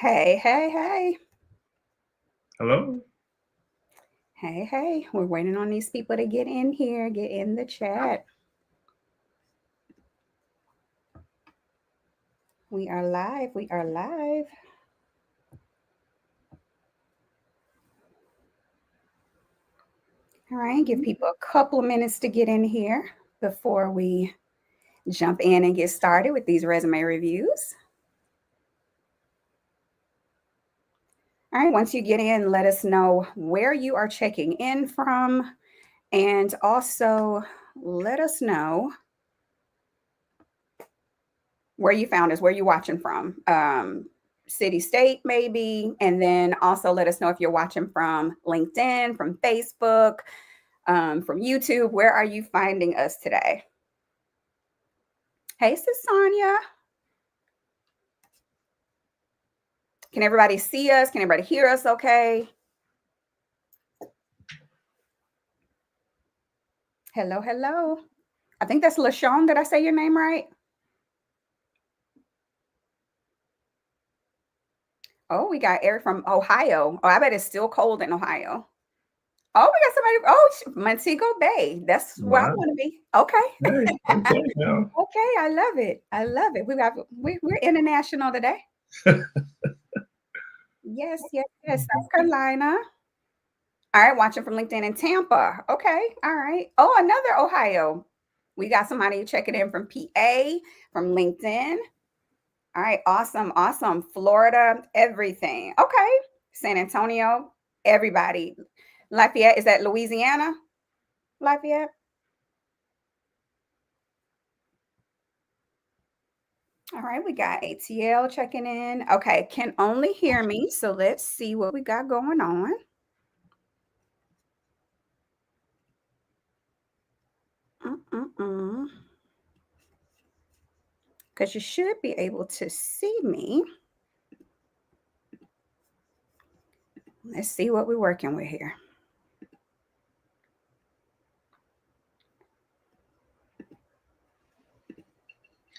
Hey, hey, hey. Hello? Hey, hey. We're waiting on these people to get in here, get in the chat. We are live. We are live. All right, give people a couple of minutes to get in here before we jump in and get started with these resume reviews. All right, once you get in, let us know where you are checking in from, and also let us know where you found us, where you watching from. City, state, maybe. And then also let us know if you're watching from LinkedIn, from Facebook, from YouTube. Where are you finding us today? Hey, Sis Sonia. Can everybody see us? Can everybody hear us okay? Hello, hello. I think that's LaShawn. Did I say your name right? Oh, we got Eric from Ohio. Oh, I bet it's still cold in Ohio. Oh, we got somebody. Montego Bay. That's where I Wow. want to be. Okay. Hey, okay now. Okay, I love it. I love it. We're international today. Yes, yes, yes. South Carolina. All right, watching from LinkedIn in Tampa. Okay, all right. Oh, another Ohio. We got somebody checking in from PA, from LinkedIn. All right, awesome, awesome. Florida, everything. Okay, San Antonio, everybody. Lafayette, is that Louisiana? Lafayette? All right, we got ATL checking in. Okay, can only hear me. So let's see what we got going on. Because you should be able to see me. Let's see what we're working with here.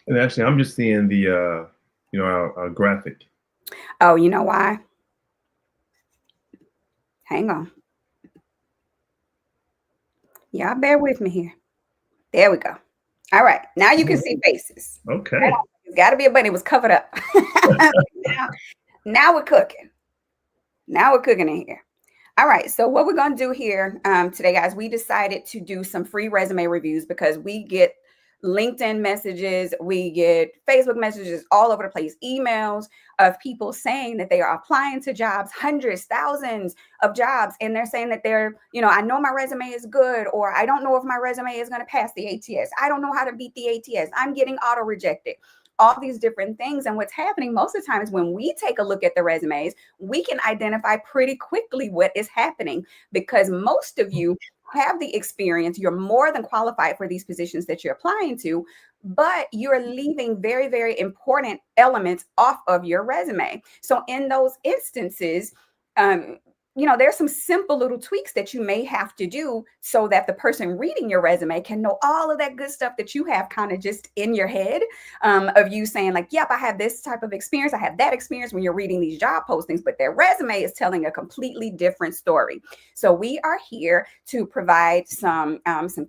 And actually, I'm just seeing the, our graphic. Oh, you know why? Hang on. Y'all bear with me here. There we go. All right. Now you can see faces. Okay. It's got to be a button. It was covered up. now we're cooking. Now we're cooking in here. All right. So what we're going to do here today, guys, we decided to do some free resume reviews because we get LinkedIn messages, we get Facebook messages all over the place, emails of people saying that they are applying to jobs, hundreds, thousands of jobs, and they're saying that they're, I know my resume is good, or I don't know if my resume is going to pass the ATS. I don't know how to beat the ATS. I'm getting auto rejected. All these different things. And what's happening most of the times when we take a look at the resumes, we can identify pretty quickly what is happening because most of you have the experience. You're more than qualified for these positions that you're applying to, but you're leaving very, very important elements off of your resume. So in those instances, there's some simple little tweaks that you may have to do so that the person reading your resume can know all of that good stuff that you have kind of just in your head, of you saying like, yep, I have this type of experience. I have that experience when you're reading these job postings, but their resume is telling a completely different story. So we are here to provide some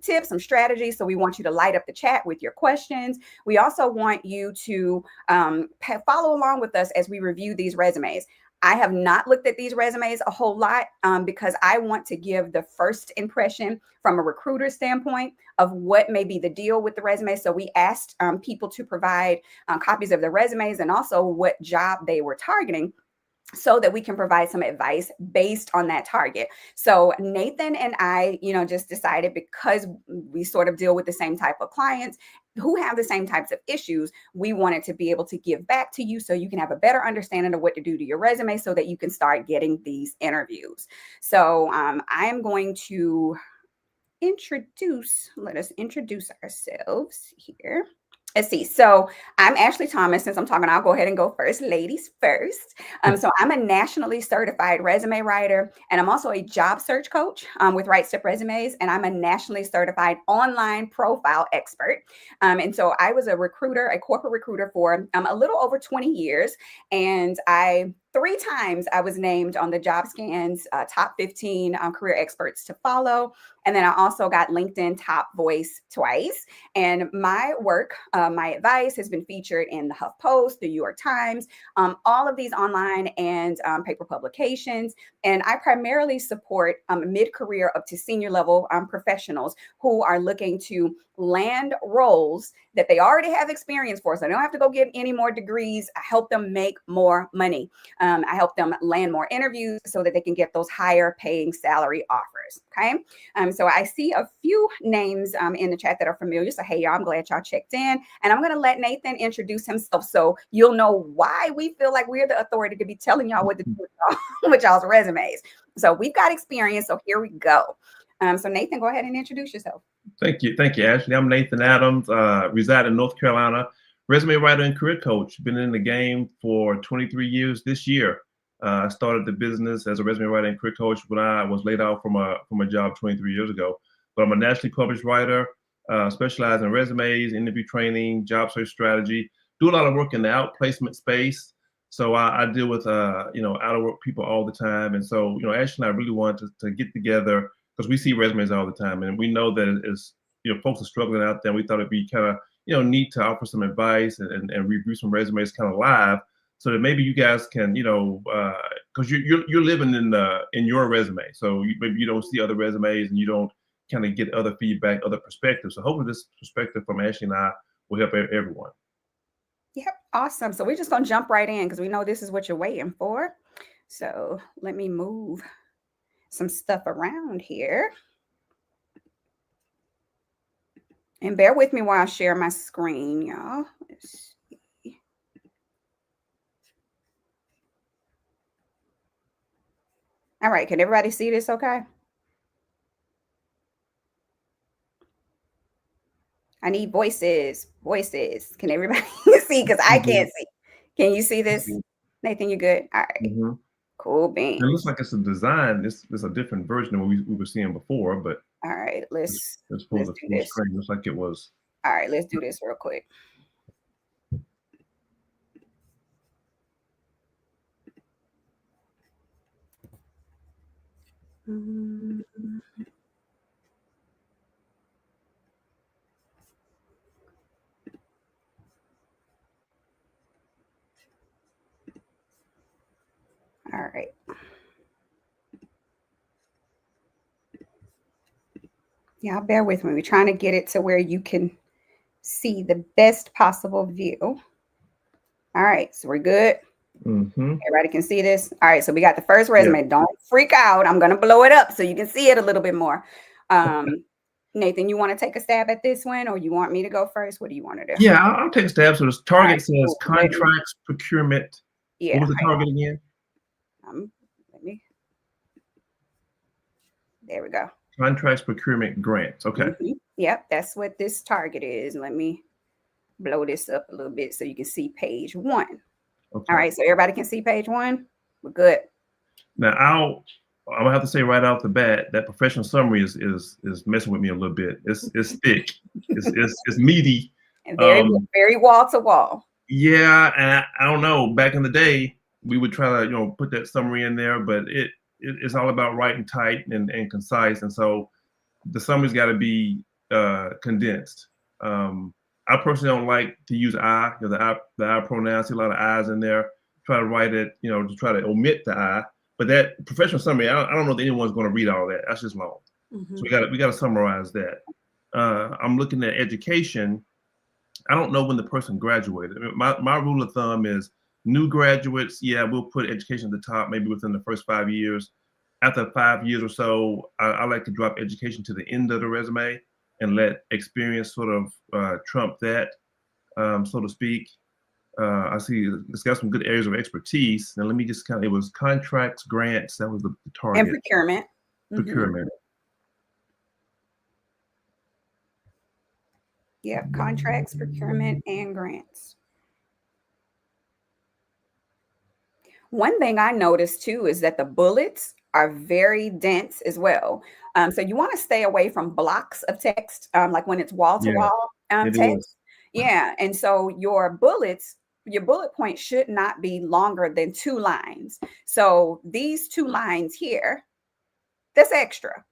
tips, some strategies. So we want you to light up the chat with your questions. We also want you to follow along with us as we review these resumes. I have not looked at these resumes a whole lot because I want to give the first impression from a recruiter standpoint of what may be the deal with the resume. So we asked people to provide copies of their resumes and also what job they were targeting, so that we can provide some advice based on that target. So Nathan and I, just decided, because we sort of deal with the same type of clients who have the same types of issues, we wanted to be able to give back to you so you can have a better understanding of what to do to your resume so that you can start getting these interviews. So I am going to let us introduce ourselves here. Let's see. So I'm Ashley Thomas. Since I'm talking, I'll go ahead and go first. Ladies first. So I'm a nationally certified resume writer, and I'm also a job search coach with Right Step Resumes, and I'm a nationally certified online profile expert. And so I was a corporate recruiter for a little over 20 years, and I 3 times I was named on the JobScan's top 15 career experts to follow. And then I also got LinkedIn Top Voice twice. And my work, my advice has been featured in the HuffPost, the New York Times, all of these online and paper publications. And I primarily support mid-career up to senior level professionals who are looking to land roles that they already have experience for. So they don't have to go get any more degrees. I help them make more money. I help them land more interviews so that they can get those higher paying salary offers. Okay. So I see a few names in the chat that are familiar. So, hey, y'all, I'm glad y'all checked in. And I'm going to let Nathan introduce himself so you'll know why we feel like we're the authority to be telling y'all what to do with y'all's resumes. So we've got experience. So here we go. So Nathan, go ahead and introduce yourself. Thank you, Ashley. I'm Nathan Adams, reside in North Carolina, resume writer and career coach. Been in the game for 23 years this year. I started the business as a resume writer and career coach when I was laid off from a job 23 years ago. But I'm a nationally published writer, specialize in resumes, interview training, job search strategy. Do a lot of work in the outplacement space. So I deal with out of work people all the time. And so Ashley and I really wanted to get together because we see resumes all the time, and we know that it's folks are struggling out there. We thought it'd be kind of neat to offer some advice and review some resumes kind of live, so that maybe you guys can because you're living in your resume, so maybe you don't see other resumes and you don't kind of get other feedback, other perspectives. So hopefully this perspective from Ashley and I will help everyone. Yep, awesome. So we're just gonna jump right in because we know this is what you're waiting for. So let me move some stuff around here. And bear with me while I share my screen, y'all. Let's see. All right, can everybody see this okay? I need voices. Can everybody see? Because I can't see. Can you see this? Nathan, you good? All right. Mm-hmm. Cool beans. It looks like it's a design. It's a different version of what we were seeing before, but all right, let's pull the full screen. Looks like it was. All right, let's do this real quick. All right. Yeah, bear with me. We're trying to get it to where you can see the best possible view. All right, so we're good. Mm-hmm. Everybody can see this. All right, so we got the first resume. Yeah. Don't freak out. I'm going to blow it up so you can see it a little bit more. Nathan, you want to take a stab at this one, or you want me to go first? What do you want to do? Yeah, I'll take a stab. So this target says contracts, procurement. Yeah. What was the target again? There we go. Contracts, procurement, grants. Okay. Mm-hmm. Yep, that's what this target is. Let me blow this up a little bit so you can see page 1. Okay. All right, so everybody can see page 1. We're good. Now I'm gonna have to say right off the bat that professional summary is messing with me a little bit. It's thick. it's meaty. And very wall to wall. Yeah, and I don't know. Back in the day, we would try to put that summary in there, but it's all about writing tight and concise, and so the summary's got to be condensed. I personally don't like to use I, the I pronoun. I see a lot of I's in there. Try to write it, to try to omit the I. But that professional summary, I don't know if anyone's going to read all that. That's just long. Mm-hmm. So we got to summarize that. I'm looking at education. I don't know when the person graduated. My rule of thumb is new graduates. Yeah, we'll put education at the top, maybe within the first 5 years. After 5 years or so, I like to drop education to the end of the resume and let experience sort of trump that, so to speak. I see it's got some good areas of expertise. Now let me just it was contracts, grants, that was the target. And procurement. Procurement. Yeah, contracts, procurement, and grants. One thing I noticed too is that the bullets are very dense as well. So you want to stay away from blocks of text, like when it's wall to wall text. Yeah, and so your bullets your bullet point should not be longer than 2 lines. So these 2 lines here, that's extra.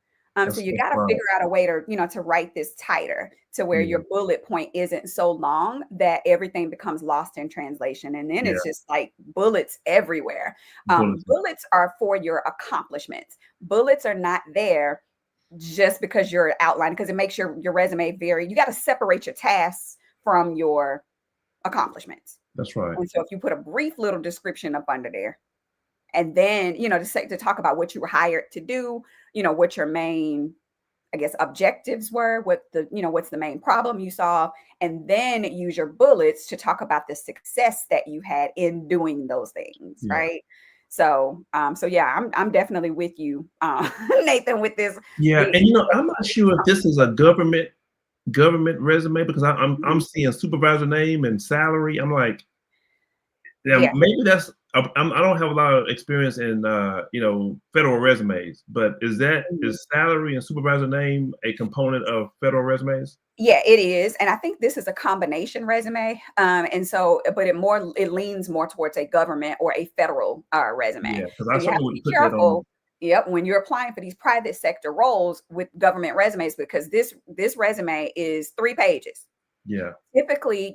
So you got to right. figure out a way to, to write this tighter to where Yeah, your bullet point isn't so long that everything becomes lost in translation. And then yeah. it's just like bullets everywhere. Bullets. Bullets are for your accomplishments. Bullets are not there just because you're outlining, because it makes your resume very, you got to separate your tasks from your accomplishments. That's right. And so if you put a brief little description up under there, and then, to talk about what you were hired to do, what your main, I guess, objectives were, what's the main problem you solve, and then use your bullets to talk about the success that you had in doing those things, Yeah. right? So yeah, I'm definitely with you, Nathan, with this. Yeah, The and I'm not sure if this is a government resume because I'm seeing supervisor name and salary. I'm like, yeah, yeah. maybe that's. I don't have a lot of experience in federal resumes, but is salary and supervisor name a component of federal resumes? Yeah, it is, and I think this is a combination resume, and so, but it leans more towards a government or a federal resume. Yeah, because So I you have certainly to be wouldn't put that on. careful. Yep, when you're applying for these private sector roles with government resumes, because this resume is 3 pages. Yeah, Typically,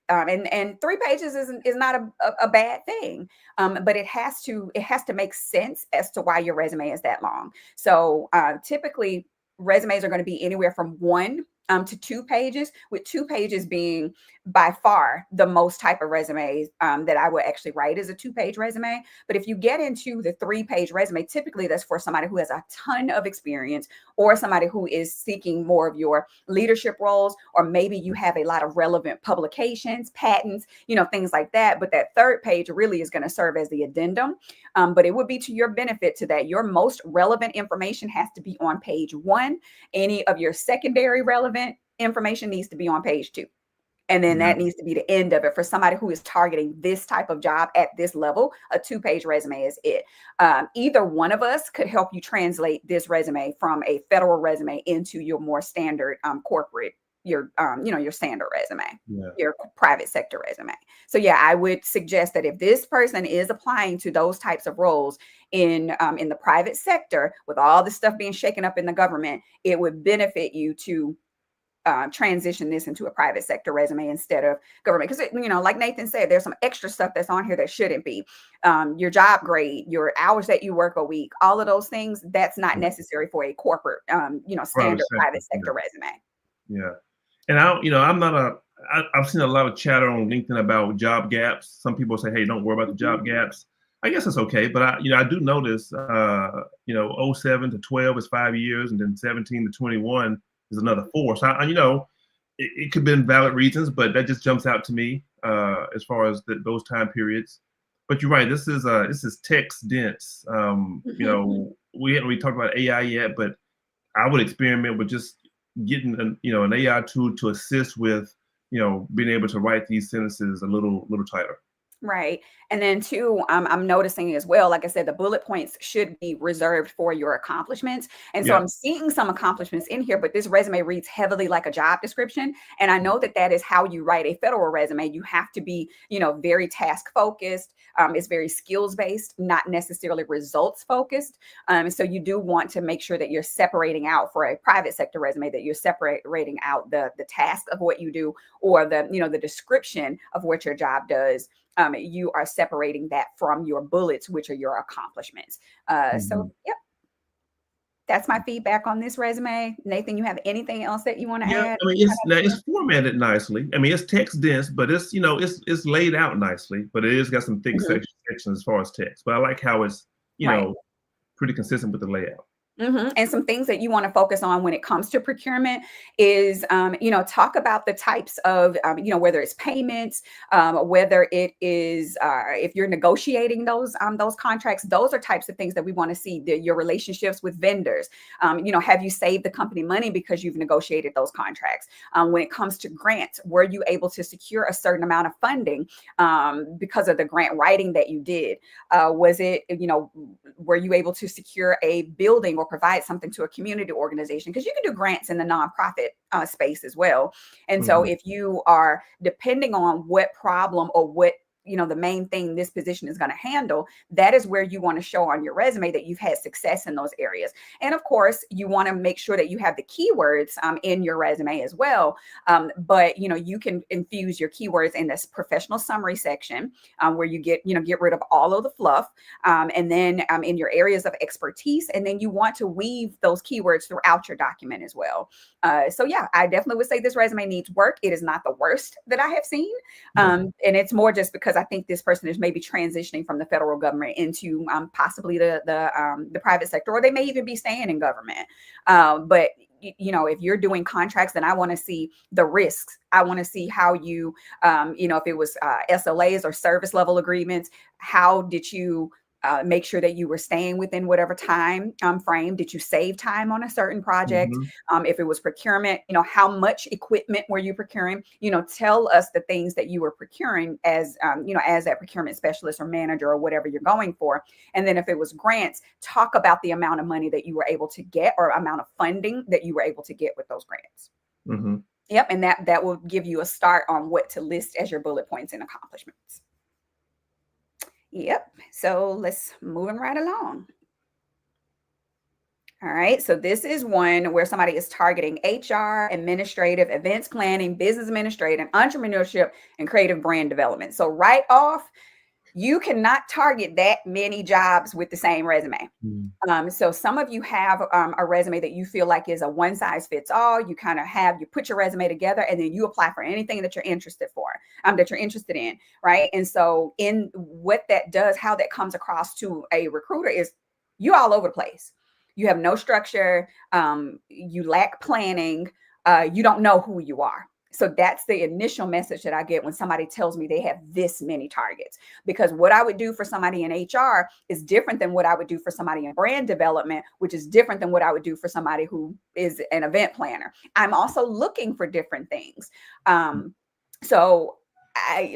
and 3 pages is not a bad thing, but it has to make sense as to why your resume is that long. So typically, resumes are going to be anywhere from 1 to 2 pages, with 2 pages being by far the most type of resumes that I would actually write as a 2-page resume. But if you get into the 3-page resume, typically that's for somebody who has a ton of experience, or somebody who is seeking more of your leadership roles, or maybe you have a lot of relevant publications, patents, things like that. But that 3rd page really is going to serve as the addendum. But it would be to your benefit to that. Your most relevant information has to be on page 1. Any of your secondary relevant information needs to be on page 2. And then yeah, that needs to be the end of it. For somebody who is targeting this type of job at this level, a 2-page resume is it. Either one of us could help you translate this resume from a federal resume into your more standard corporate, your standard resume, yeah, your private sector resume. So yeah, I would suggest that if this person is applying to those types of roles in the private sector, with all the stuff being shaken up in the government, it would benefit you to transition this into a private sector resume instead of government. Because, like Nathan said, there's some extra stuff that's on here that shouldn't be. Your job grade, your hours that you work a week, all of those things, that's not yeah. necessary for a corporate, Private standard sector. private sector resume. Yeah, and I'm not I've seen a lot of chatter on LinkedIn about job gaps. Some people say, "Hey, don't worry about the job gaps." I guess it's okay, but I do notice, '07 to 12 is 5 years, and then 17 to 21 is another 4. So it could be valid reasons, but that just jumps out to me as far as those time periods. But you're right. This is text dense. We haven't really talked about AI yet, but I would experiment with just getting an AI tool to assist with being able to write these sentences a little tighter. Right. And then two, I'm noticing as well, like I said, the bullet points should be reserved for your accomplishments. And so Yeah. I'm seeing some accomplishments in here, but this resume reads heavily like a job description. And I know that is how you write a federal resume. You have to be, very task focused. It's very skills based, not necessarily results focused. So you do want to make sure that you're separating out, for a private sector resume, that you're separating out the task of what you do, or the description of what your job does. You are separating that from your bullets, which are your accomplishments. So, yep, that's my feedback on this resume. Nathan, you have anything else that you want to Yeah, add? I mean it's formatted nicely. I mean it's text dense, but it's laid out nicely. But it is got some thick Mhm. sections as far as text. But I like how it's Right. pretty consistent with the layout. And some things that you want to focus on when it comes to procurement is, talk about the types of, whether it's payments, whether it is, if you're negotiating those contracts. Those are types of things that we want to see. Your relationships with vendors. Have you saved the company money because you've negotiated those contracts? When it comes to grants, were you able to secure a certain amount of funding because of the grant writing that you did? Were you able to secure a building or provide something to a community organization, because you can do grants in the nonprofit space as well. And so Mhm. if you are depending on what problem or what, the main thing this position is going to handle, that is where you want to show on your resume that you've had success in those areas. And of course, you want to make sure that you have the keywords in your resume as well. But you can infuse your keywords in this professional summary section, where you get rid of all of the fluff, and then in your areas of expertise, and then you want to weave those keywords throughout your document as well. So yeah, I definitely would say this resume needs work. It is not the worst that I have seen, Right. and it's more just because I think this person is maybe transitioning from the federal government into possibly the private sector, or they may even be staying in government. But if you're doing contracts, then I want to see the risks. I want to see how you, if it was SLAs or service level agreements, how did you make sure that you were staying within whatever time frame? Did you save time on a certain project? Mhm. If it was procurement, how much equipment were you procuring? Tell us the things that you were procuring as, as that procurement specialist or manager or whatever you're going for. And then if it was grants, talk about the amount of money that you were able to get, or amount of funding that you were able to get with those grants. Mhm. Yep. And that will give you a start on what to list as your bullet points and accomplishments. Yep. So let's moving right along. All right. So this is one where somebody is targeting HR, administrative, events planning, business administrative, entrepreneurship, and creative brand development. So right off, you cannot target that many jobs with the same resume. Mhm. So some of you have a resume that you feel like is a one size fits all. You kind of you put your resume together and then you apply for anything that you're interested in, right? And so in what that does, how that comes across to a recruiter is you all over the place. You have no structure. You lack planning. You don't know who you are. So that's the initial message that I get when somebody tells me they have this many targets, because what I would do for somebody in HR is different than what I would do for somebody in brand development, which is different than what I would do for somebody who is an event planner. I'm also looking for different things. So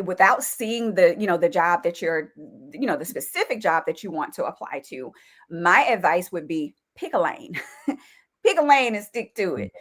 without seeing the job that you're, the specific job that you want to apply to, my advice would be pick a lane. Pick a lane and stick to it.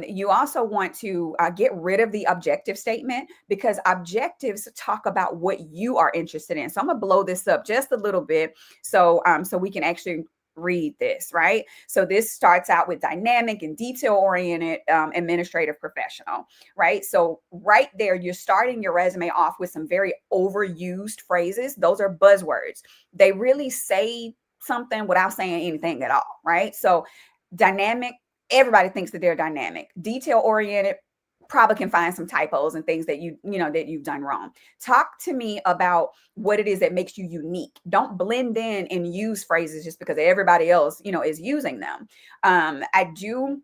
You also want to get rid of the objective statement, because objectives talk about what you are interested in. So I'm gonna blow this up just a little bit so we can actually read this, right? So this starts out with dynamic and detail oriented administrative professional, right? So right there, you're starting your resume off with some very overused phrases. Those are buzzwords. They really say something without saying anything at all, right? So dynamic, everybody thinks that they're dynamic. Detail oriented, probably can find some typos and things that that you've done wrong. Talk to me about what it is that makes you unique. Don't blend in and use phrases just because everybody else is using them. I do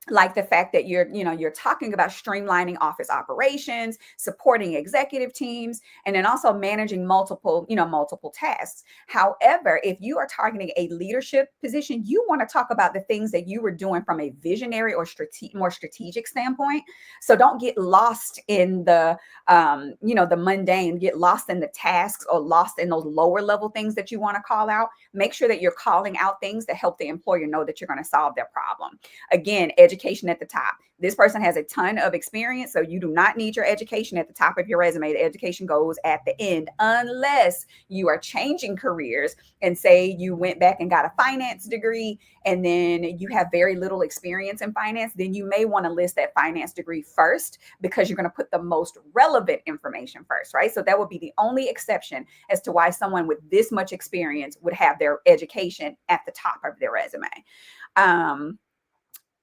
like the fact that you're talking about streamlining office operations, supporting executive teams, and then also managing multiple tasks. However, if you are targeting a leadership position, you want to talk about the things that you were doing from a visionary or more strategic standpoint. So don't get lost in the the mundane, get lost in the tasks, or lost in those lower level things that you want to call out. Make sure that you're calling out things that help the employer know that you're going to solve their problem. Again, education at the top. This person has a ton of experience, so you do not need your education at the top of your resume. The education goes at the end, unless you are changing careers and say you went back and got a finance degree and then you have very little experience in finance. Then you may want to list that finance degree first, because you're going to put the most relevant information first, right? So that would be the only exception as to why someone with this much experience would have their education at the top of their resume.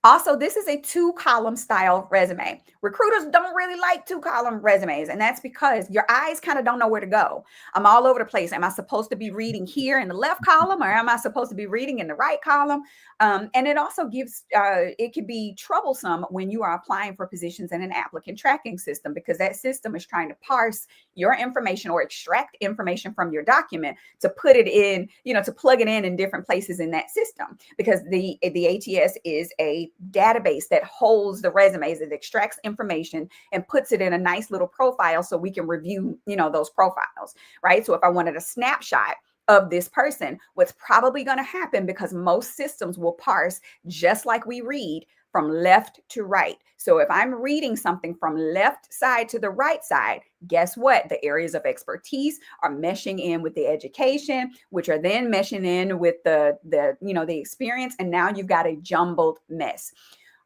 Also, this is a 2-column style resume. Recruiters don't really like 2-column resumes, and that's because your eyes kind of don't know where to go. I'm all over the place. Am I supposed to be reading here in the left column, or am I supposed to be reading in the right column? And it also gives, it can be troublesome when you are applying for positions in an applicant tracking system, because that system is trying to parse your information or extract information from your document to put it in, to plug it in different places in that system, because the ATS is a database that holds the resumes. It extracts information and puts it in a nice little profile so we can review, those profiles, right? So if I wanted a snapshot of this person. What's probably going to happen, because most systems will parse just like we read, from left to right. So if I'm reading something from left side to the right side, guess what? The areas of expertise are meshing in with the education, which are then meshing in with the experience. And now you've got a jumbled mess.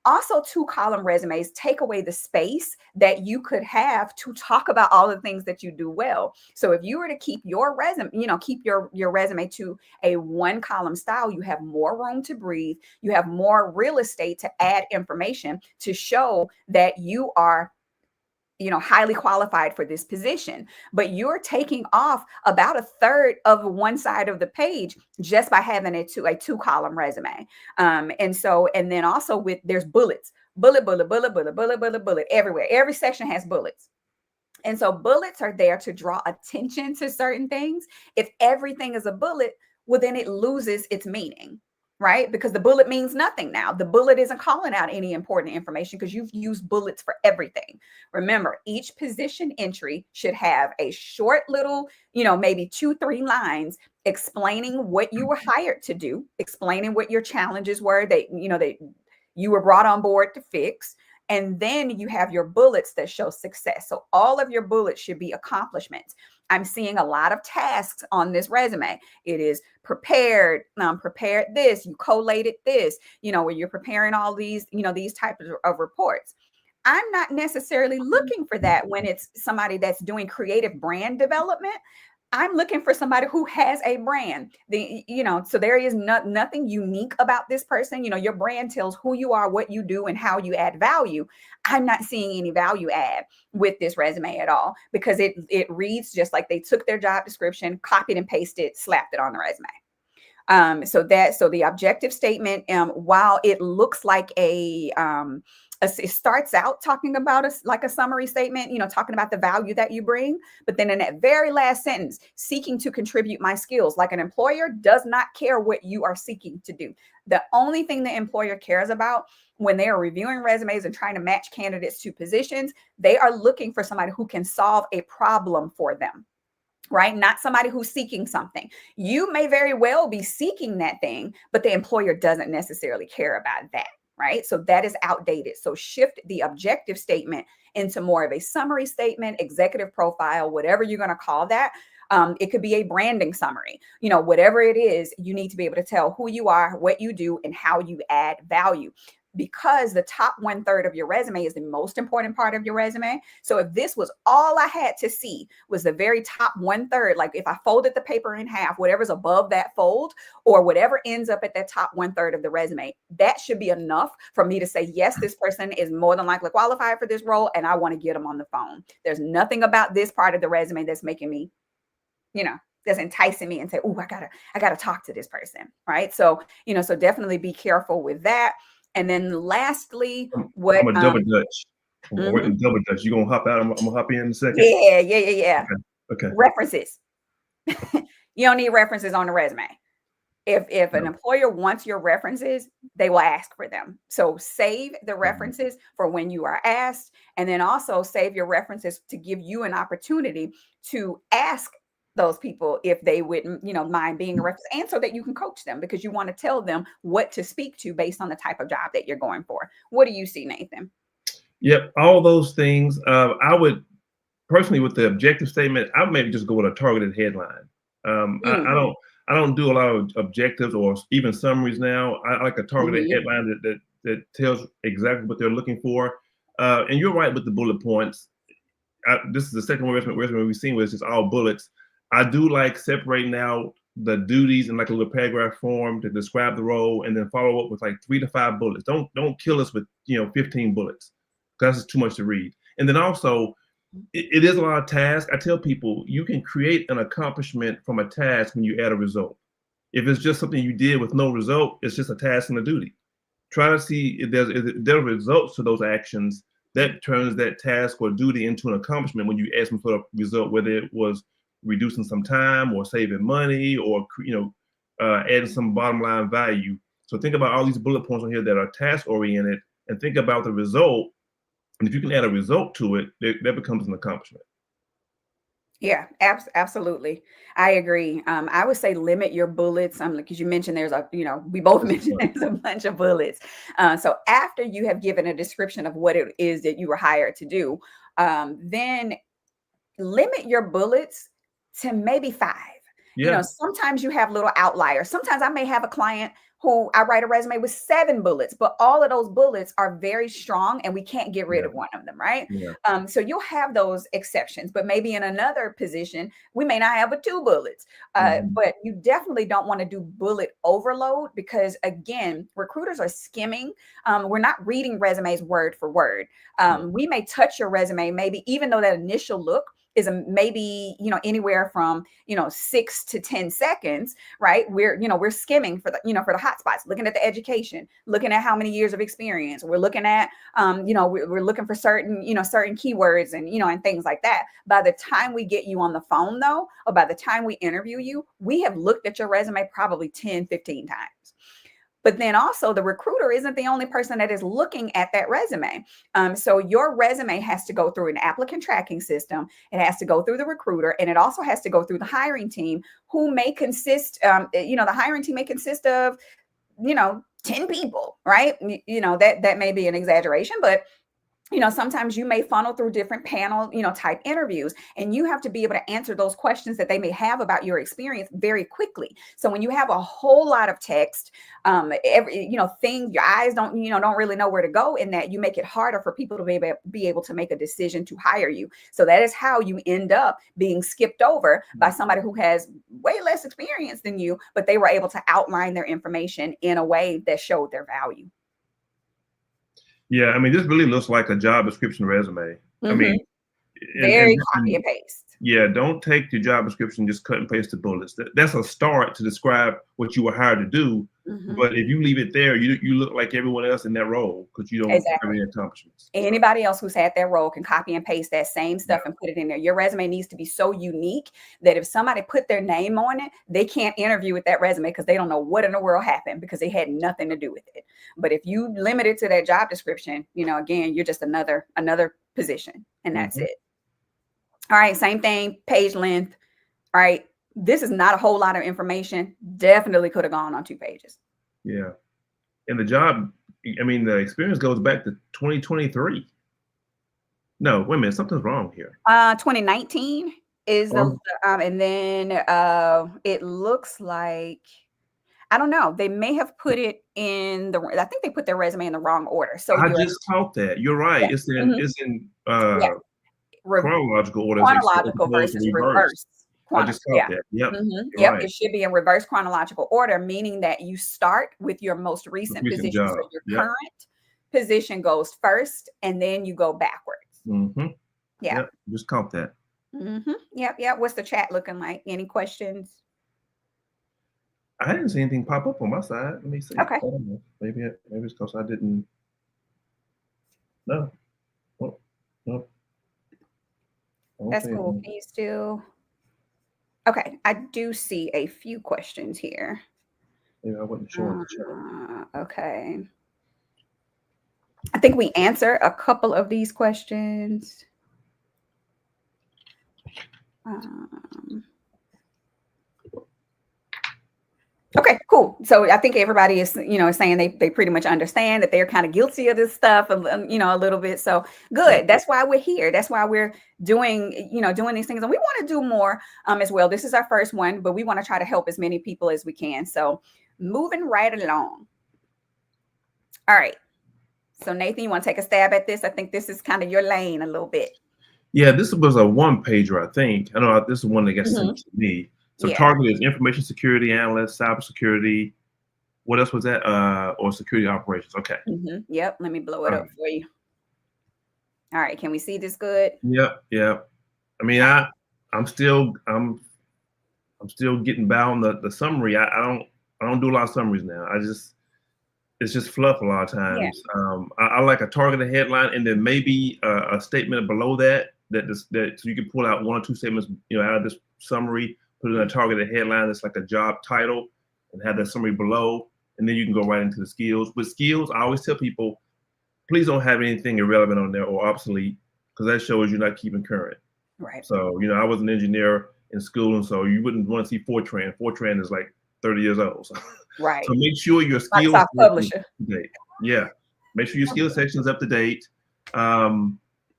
Also, 2-column resumes take away the space that you could have to talk about all the things that you do well. So if you were to keep your resume, keep your resume to a 1-column style, you have more room to breathe. You have more real estate to add information to show that you are highly qualified for this position. But you're taking off about a third of one side of the page just by having a 2-column resume. And then also there's bullets, bullet, bullet, bullet, bullet, bullet, bullet, bullet everywhere. Every section has bullets. And so bullets are there to draw attention to certain things. If everything is a bullet, well, then it loses its meaning, right? Because the bullet means nothing now. The bullet isn't calling out any important information because you've used bullets for everything. Remember, each position entry should have a short little, maybe 2-3 lines explaining what you were hired to do, explaining what your challenges were that you were brought on board to fix. And then you have your bullets that show success. So all of your bullets should be accomplishments. I'm seeing a lot of tasks on this resume. It is prepared this, you collated this, where you're preparing all these, these types of reports. I'm not necessarily looking for that when it's somebody that's doing creative brand development. I'm looking for somebody who has a brand. So there is nothing unique about this person. Your brand tells who you are, what you do, and how you add value. I'm not seeing any value add with this resume at all, because it reads just like they took their job description, copied and pasted, slapped it on the resume. So the objective statement, while it looks like it starts out talking about like a summary statement, talking about the value that you bring. But then in that very last sentence, seeking to contribute my skills, like an employer does not care what you are seeking to do. The only thing the employer cares about when they are reviewing resumes and trying to match candidates to positions, they are looking for somebody who can solve a problem for them. Right? Not somebody who's seeking something. You may very well be seeking that thing, but the employer doesn't necessarily care about that. Right? So that is outdated. So shift the objective statement into more of a summary statement, executive profile, whatever you're going to call that. It could be a branding summary, whatever it is, you need to be able to tell who you are, what you do, and how you add value. Because the top 1/3 of your resume is the most important part of your resume. So if this was all I had to see was the very top 1/3, like if I folded the paper in half, whatever's above that fold or whatever ends up at that top 1/3 of the resume, that should be enough for me to say, yes, this person is more than likely qualified for this role, and I want to get them on the phone. There's nothing about this part of the resume that's making me, that's enticing me and say, oh, I gotta talk to this person. Right. So, so definitely be careful with that. And then lastly, I'm a double Dutch. Double Dutch. You gonna hop out? I'm gonna hop in a second. Yeah. Okay. References. You don't need references on the resume. If an employer wants your references, they will ask for them. So save the references for when you are asked, and then also save your references to give you an opportunity to ask those people if they wouldn't, mind being a reference, and so that you can coach them, because you want to tell them what to speak to based on the type of job that you're going for. What do you see, Nathan? Yep, all those things. I would personally, with the objective statement, I would maybe just go with a targeted headline. I don't do a lot of objectives or even summaries now. I like a targeted headline that tells exactly what they're looking for. And you're right with the bullet points. This is the second resume we've seen where it's just all bullets. I do like separating out the duties in like a little paragraph form to describe the role, and then follow up with like 3 to 5 bullets. Don't kill us with 15 bullets, because that's too much to read. And then also, it is a lot of tasks. I tell people you can create an accomplishment from a task when you add a result. If it's just something you did with no result, it's just a task and a duty. Try to see if there are results to those actions that turns that task or duty into an accomplishment when you add some sort of result, whether it was reducing some time or saving money or adding some bottom line value. So think about all these bullet points on here that are task oriented, and think about the result. And if you can add a result to it, that becomes an accomplishment. Yeah, absolutely. I agree. I would say limit your bullets. Because you mentioned there's a, we both That's a mentioned bunch. there's a bunch of bullets. So after you have given a description of what it is that you were hired to do, then limit your bullets to maybe 5. Yeah, Sometimes you have little outliers. Sometimes I may have a client who I write a resume with 7 bullets, but all of those bullets are very strong and we can't get rid yeah, of one of them, right? yeah. So you'll have those exceptions, but maybe in another position, we may not have but 2 bullets. Mhm. But you definitely don't want to do bullet overload because, again, recruiters are skimming. We're not reading resumes word for word. Yeah. We may touch your resume, maybe even though that initial look is maybe anywhere from 6 to 10 seconds, right? We're skimming for the for the hot spots, looking at the education, looking at how many years of experience. We're looking at we're looking for certain keywords and things like that. By the time we get you on the phone though, or by the time we interview you, we have looked at your resume probably 10-15 times. But then also the recruiter isn't the only person that is looking at that resume. So your resume has to go through an applicant tracking system. It has to go through the recruiter, and it also has to go through the hiring team, who may consist, the hiring team may consist of, 10 people, right? That may be an exaggeration, but sometimes you may funnel through different panel, type interviews, and you have to be able to answer those questions that they may have about your experience very quickly. So when you have a whole lot of text, every, things your eyes don't really know where to go in that, you make it harder for people to be able to make a decision to hire you. So that is how you end up being skipped over by somebody who has way less experience than you, but they were able to outline their information in a way that showed their value. Yeah, I mean, this really looks like a job description resume. I Hmm. mean, Very copy and paste. yeah, don't take your job description, just cut and paste the bullets. That's a start to describe what you were hired to do. Hmm. But if you leave it there, you look like everyone else in that role because you don't have Exactly. any accomplishments. So, Anybody else who's had that role can copy and paste that same yeah. stuff and put it in there. Your resume needs to be so unique that if somebody put their name on it, they can't interview with that resume because they don't know what in the world happened because they had nothing to do with it. But if you limit it to that job description, again, you're just another position, and that's Hmm. it. All right, same thing, page length. All right. This is not a whole lot of information. Definitely could have gone on 2 pages. Yeah. And the job, I mean, the experience goes back to 2023. No, wait a minute, something's wrong here. 2019 is Um, and then it looks like, I don't know. They may have put it in I think they put their resume in the wrong order. So I you're, just caught that. You're right. yeah, mhm, It's in yeah, chronological order as chronological opposed to versus reverse. reverse I just caught yeah. that. Yep, you're Yep, right. it should be in reverse chronological order, meaning that you start with your most Most recent recent position. job. So your Yep. current position goes first, and then you go backwards. Hmm. Yeah. Yep. Just caught that. Yep. Yep. What's the chat looking like? Any questions? I didn't see anything pop up on my side. Let me see. I Okay. don't know. Maybe it's because I didn't. No. Oh, no. I don't That's see cool. anything. Can you still? Okay, I do see a few questions here. Maybe I wasn't showing the chat. Okay. I think we answered a couple of these questions. Um, okay, cool. So I think everybody is, saying they pretty much understand that they're kind of guilty of this stuff, a little bit. So Yeah. good. That's why we're here. That's why we're doing these things, and we want to do more as well. This is our first one, but we want to try to help as many people as we can. So moving right along. All right. So Nathan, you want to take a stab at this? I think this is kind of your lane a little bit. Yeah, this was a one pager, I think. I know this is one that got Mhm. sent to me. So Yeah. target is information security analyst, cybersecurity. What else was that? Or security operations. Okay. Yep. Let me blow it All up right. for you. All right. Can we see this good? Yep. Yep. I mean, I'm still I'm still getting by on the summary. I don't do a lot of summaries now. It's just fluff a lot of Yeah. times. I like a targeted headline and then maybe a statement below that so you can pull out 1 or 2 statements out of this summary, put it in a targeted headline that's like a job title, and have that summary below, and then you can go right into the skills. With skills, I always tell people, please don't have anything irrelevant on there or obsolete because that shows you're not keeping current. Right. So, I was an engineer in school, and so you wouldn't want to see Fortran. Fortran is like 30 years old. So Right. make sure your skills Microsoft section is Publisher. up to date. Yeah. Make sure your skills section is up to date. Um,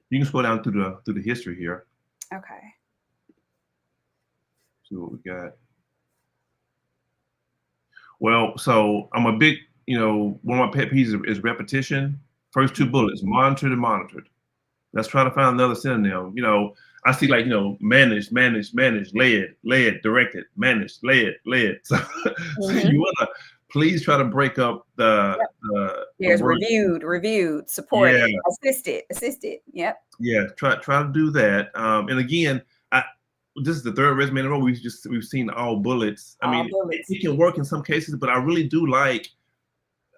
you can scroll down through the history here. Okay. See what we got. Well, so I'm a big, one of my pet peeves is repetition. First two bullets, monitored and monitored. Let's try to find another synonym. I see like, managed, managed, managed, led, directed, managed, led. So Hmm. you want to please try to break up Yep. the There's word. reviewed, Yeah, supported, assisted. Yep. yeah. Try to do that. And again, this is the third resume in a row we've seen all bullets. I All mean, it, bullets. it can work in some cases, but I really do like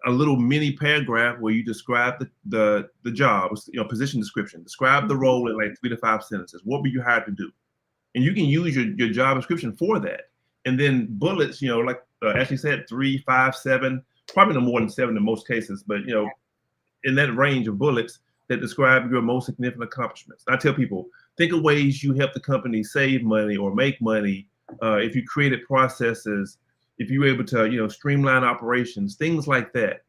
a little mini paragraph where you describe the job, position description. Describe the Mhm. role in like 3 to 5 sentences. What were you hired to do? And you can use your job description for that. And then bullets, like Ashley said, 3, 5, 7, probably no more than 7 in most cases, but in that range of bullets that describe your most significant accomplishments. I tell people, think of ways you help the company save money or make money. If you created processes, if you were able to, streamline operations, things like that.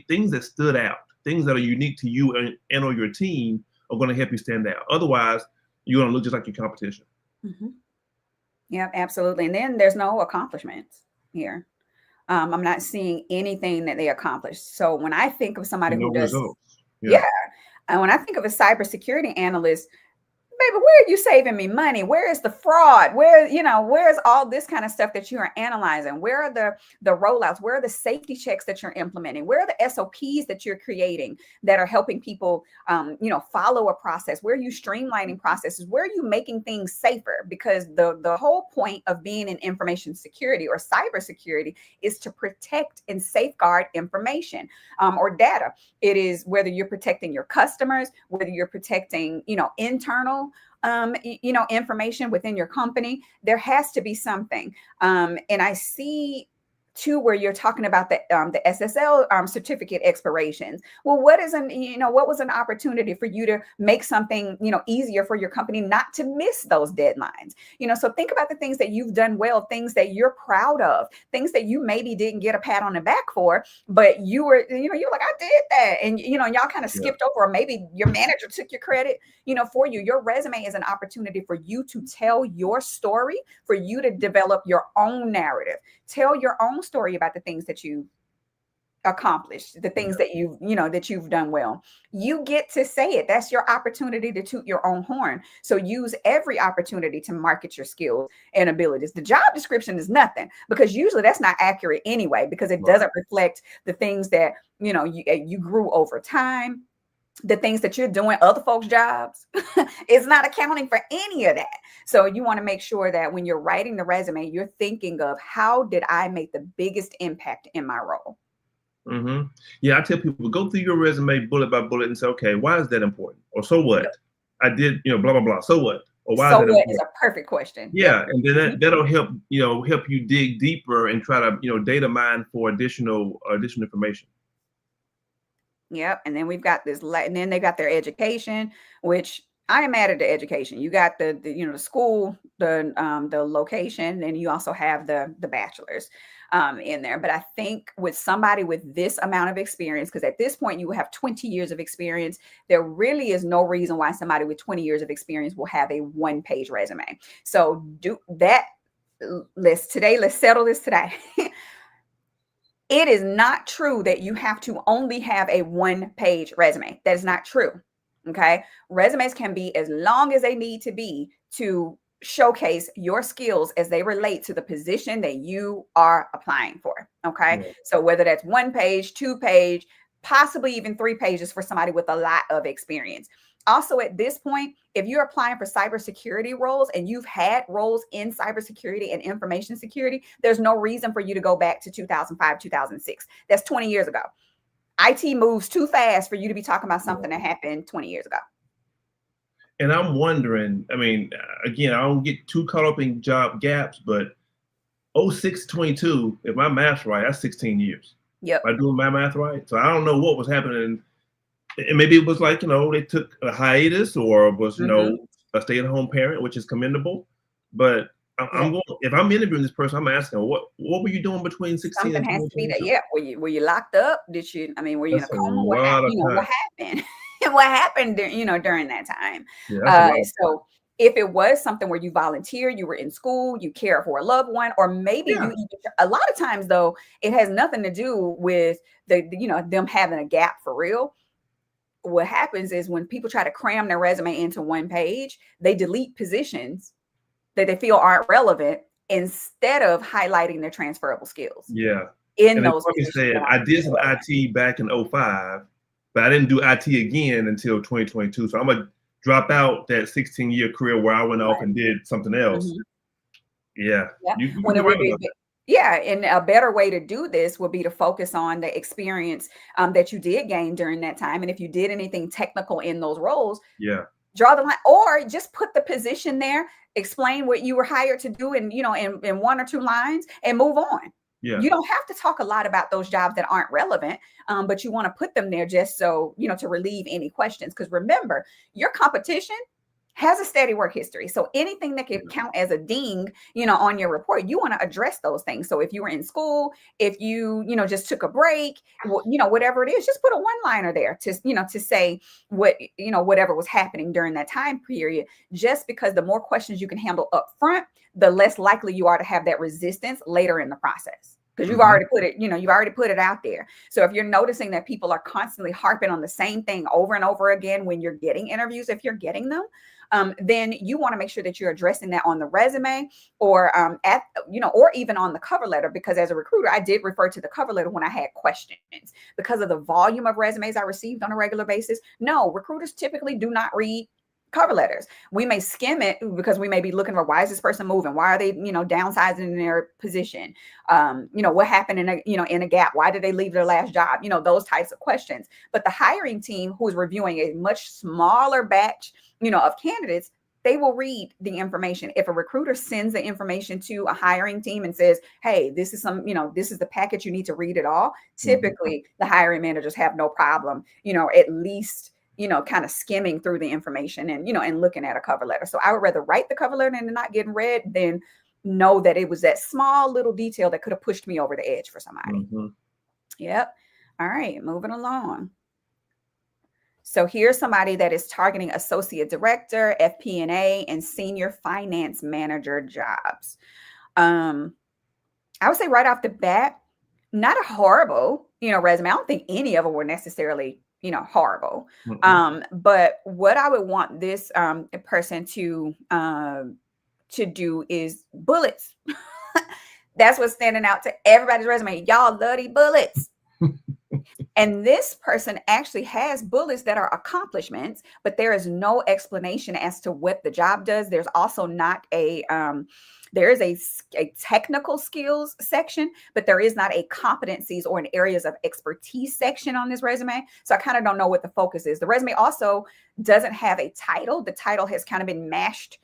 Things that stood out, things that are unique to you and or your team are going to help you stand out. Otherwise, you're going to look just like your competition. Hmm. Yep, absolutely. And then there's no accomplishments here. I'm not seeing anything that they accomplished. So when I think of somebody No who does, results. Yeah. yeah, and when I think of a cybersecurity analyst, baby, where are you saving me money? Where is the fraud? Where's all this kind of stuff that you are analyzing? Where are the rollouts? Where are the safety checks that you're implementing? Where are the SOPs that you're creating that are helping people, follow a process? Where are you streamlining processes? Where are you making things safer? Because the whole point of being in information security or cybersecurity is to protect and safeguard information, or data. It is whether you're protecting your customers, whether you're protecting, internal, information within your company. There has to be something. And I see too where you're talking about the SSL certificate expirations. Well, what was an opportunity for you to make something, easier for your company not to miss those deadlines? So think about the things that you've done well, things that you're proud of, things that you maybe didn't get a pat on the back for, but you're like, I did that. And, y'all kind of Yeah. skipped over, or maybe your manager took your credit, for you. Your resume is an opportunity for you to tell your story, for you to develop your own narrative, tell your own story about the things that you accomplished, the things that you've done well. You get to say it. That's your opportunity to toot your own horn. So use every opportunity to market your skills and abilities. The job description is nothing, because usually that's not accurate anyway, because it doesn't reflect the things that you grew over time, the things that you're doing other folks' jobs. It's not accounting for any of that. So you want to make sure that when you're writing the resume, you're thinking of, how did I make the biggest impact in my role? Mm-hmm. Yeah, I tell people, go through your resume bullet by bullet and say, okay, why is that important? Or so what? I did, blah blah blah. So what? Or why is So that what is important? a perfect question. Yep. Yeah, and then that'll help you dig deeper and try to data mine for additional information. Yep. And then we've got and then they got their education, which I am added to education. You got the school, the location, and you also have the bachelor's in there. But I think with somebody with this amount of experience, because at this point you will have 20 years of experience, there really is no reason why somebody with 20 years of experience will have a one-page resume. So do that. Let's settle this today. It is not true that you have to only have a one-page resume. That is not true. Okay. Resumes can be as long as they need to be to showcase your skills as they relate to the position that you are applying for. Okay. Yeah. So whether that's 1 page, 2 page, possibly even 3 pages for somebody with a lot of experience. Also, at this point, if you're applying for cybersecurity roles and you've had roles in cybersecurity and information security, there's no reason for you to go back to 2005, 2006. That's 20 years ago. IT moves too fast for you to be talking about something that happened 20 years ago. And I'm wondering, I mean, again, I don't get too caught up in job gaps, but 06 to 22, if my math's right, that's 16 years. Yep. Am I doing my math right? So I don't know what was happening. And maybe it was like, they took a hiatus, or was, Mhm. a stay-at-home parent, which is commendable. But I'm going, if I'm interviewing this person, I'm asking, what were you doing between 16 Something and has to be that. 2022? Yeah. Were you locked up? I mean, were you in a That's a coma? What lot happened? of What time. happened? What happened, during that time? Yeah, that's a lot of time. So if it was something where you volunteered, you were in school, you care for a loved one, or maybe Yeah. a lot of times though, it has nothing to do with them having a gap for real. What happens is when people try to cram their resume into one page, they delete positions that they feel aren't relevant instead of highlighting their transferable skills Yeah. in And they those probably positions said, that I are did some relevant. IT back in '05, but I didn't do IT again until 2022. So I'm going to drop out that 16-year career where I went off Right. and did something else. Mhm. Yeah. Yeah. You could When be it would right be, about that. yeah, and a better way to do this would be to focus on the experience that you did gain during that time. And if you did anything technical in those roles, Yeah. draw the line, or just put the position there, explain what you were hired to do in one or two lines and move on. Yeah. You don't have to talk a lot about those jobs that aren't relevant, but you want to put them there just so, to relieve any questions. Because remember, your competition has a steady work history. So anything that could count as a ding, on your report, you want to address those things. So if you were in school, if just took a break, whatever it is, just put a one-liner there to say whatever was happening during that time period, just because the more questions you can handle up front, the less likely you are to have that resistance later in the process. Because you've Mhm. already put it out there. So if you're noticing that people are constantly harping on the same thing over and over again when you're getting interviews, if you're getting them, then you want to make sure that you're addressing that on the resume or or even on the cover letter. Because as a recruiter, I did refer to the cover letter when I had questions because of the volume of resumes I received on a regular basis. No, recruiters typically do not read cover letters. We may skim it because we may be looking for, why is this person moving? Why are they, downsizing in their position? What happened in a gap? Why did they leave their last job? Those types of questions. But the hiring team, who is reviewing a much smaller batch, of candidates, they will read the information. If a recruiter sends the information to a hiring team and says, hey, this is this is the package, you need to read it all. Mhm. Typically, the hiring managers have no problem, at least kind of skimming through the information and looking at a cover letter. So I would rather write the cover letter and not getting read than know that it was that small little detail that could have pushed me over the edge for somebody. Mhm. Yep. All right, moving along. So here's somebody that is targeting associate director, FP&A, and senior finance manager jobs. I would say right off the bat, not a horrible, resume. I don't think any of them were necessarily, horrible. Mhm. But what I would want this person to do is bullets. That's what's standing out to everybody's resume. Y'all love these bullets. And this person actually has bullets that are accomplishments, but there is no explanation as to what the job does. There's also not there is a technical skills section, but there is not a competencies or an areas of expertise section on this resume. So I kind of don't know what the focus is. The resume also doesn't have a title. The title has kind of been mashed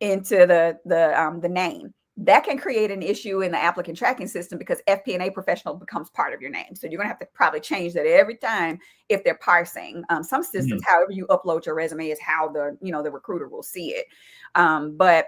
into the name. That can create an issue in the applicant tracking system because FP&A professional becomes part of your name. So you're going to have to probably change that every time if they're parsing. Some systems, Mhm. however you upload your resume is how the recruiter will see it. But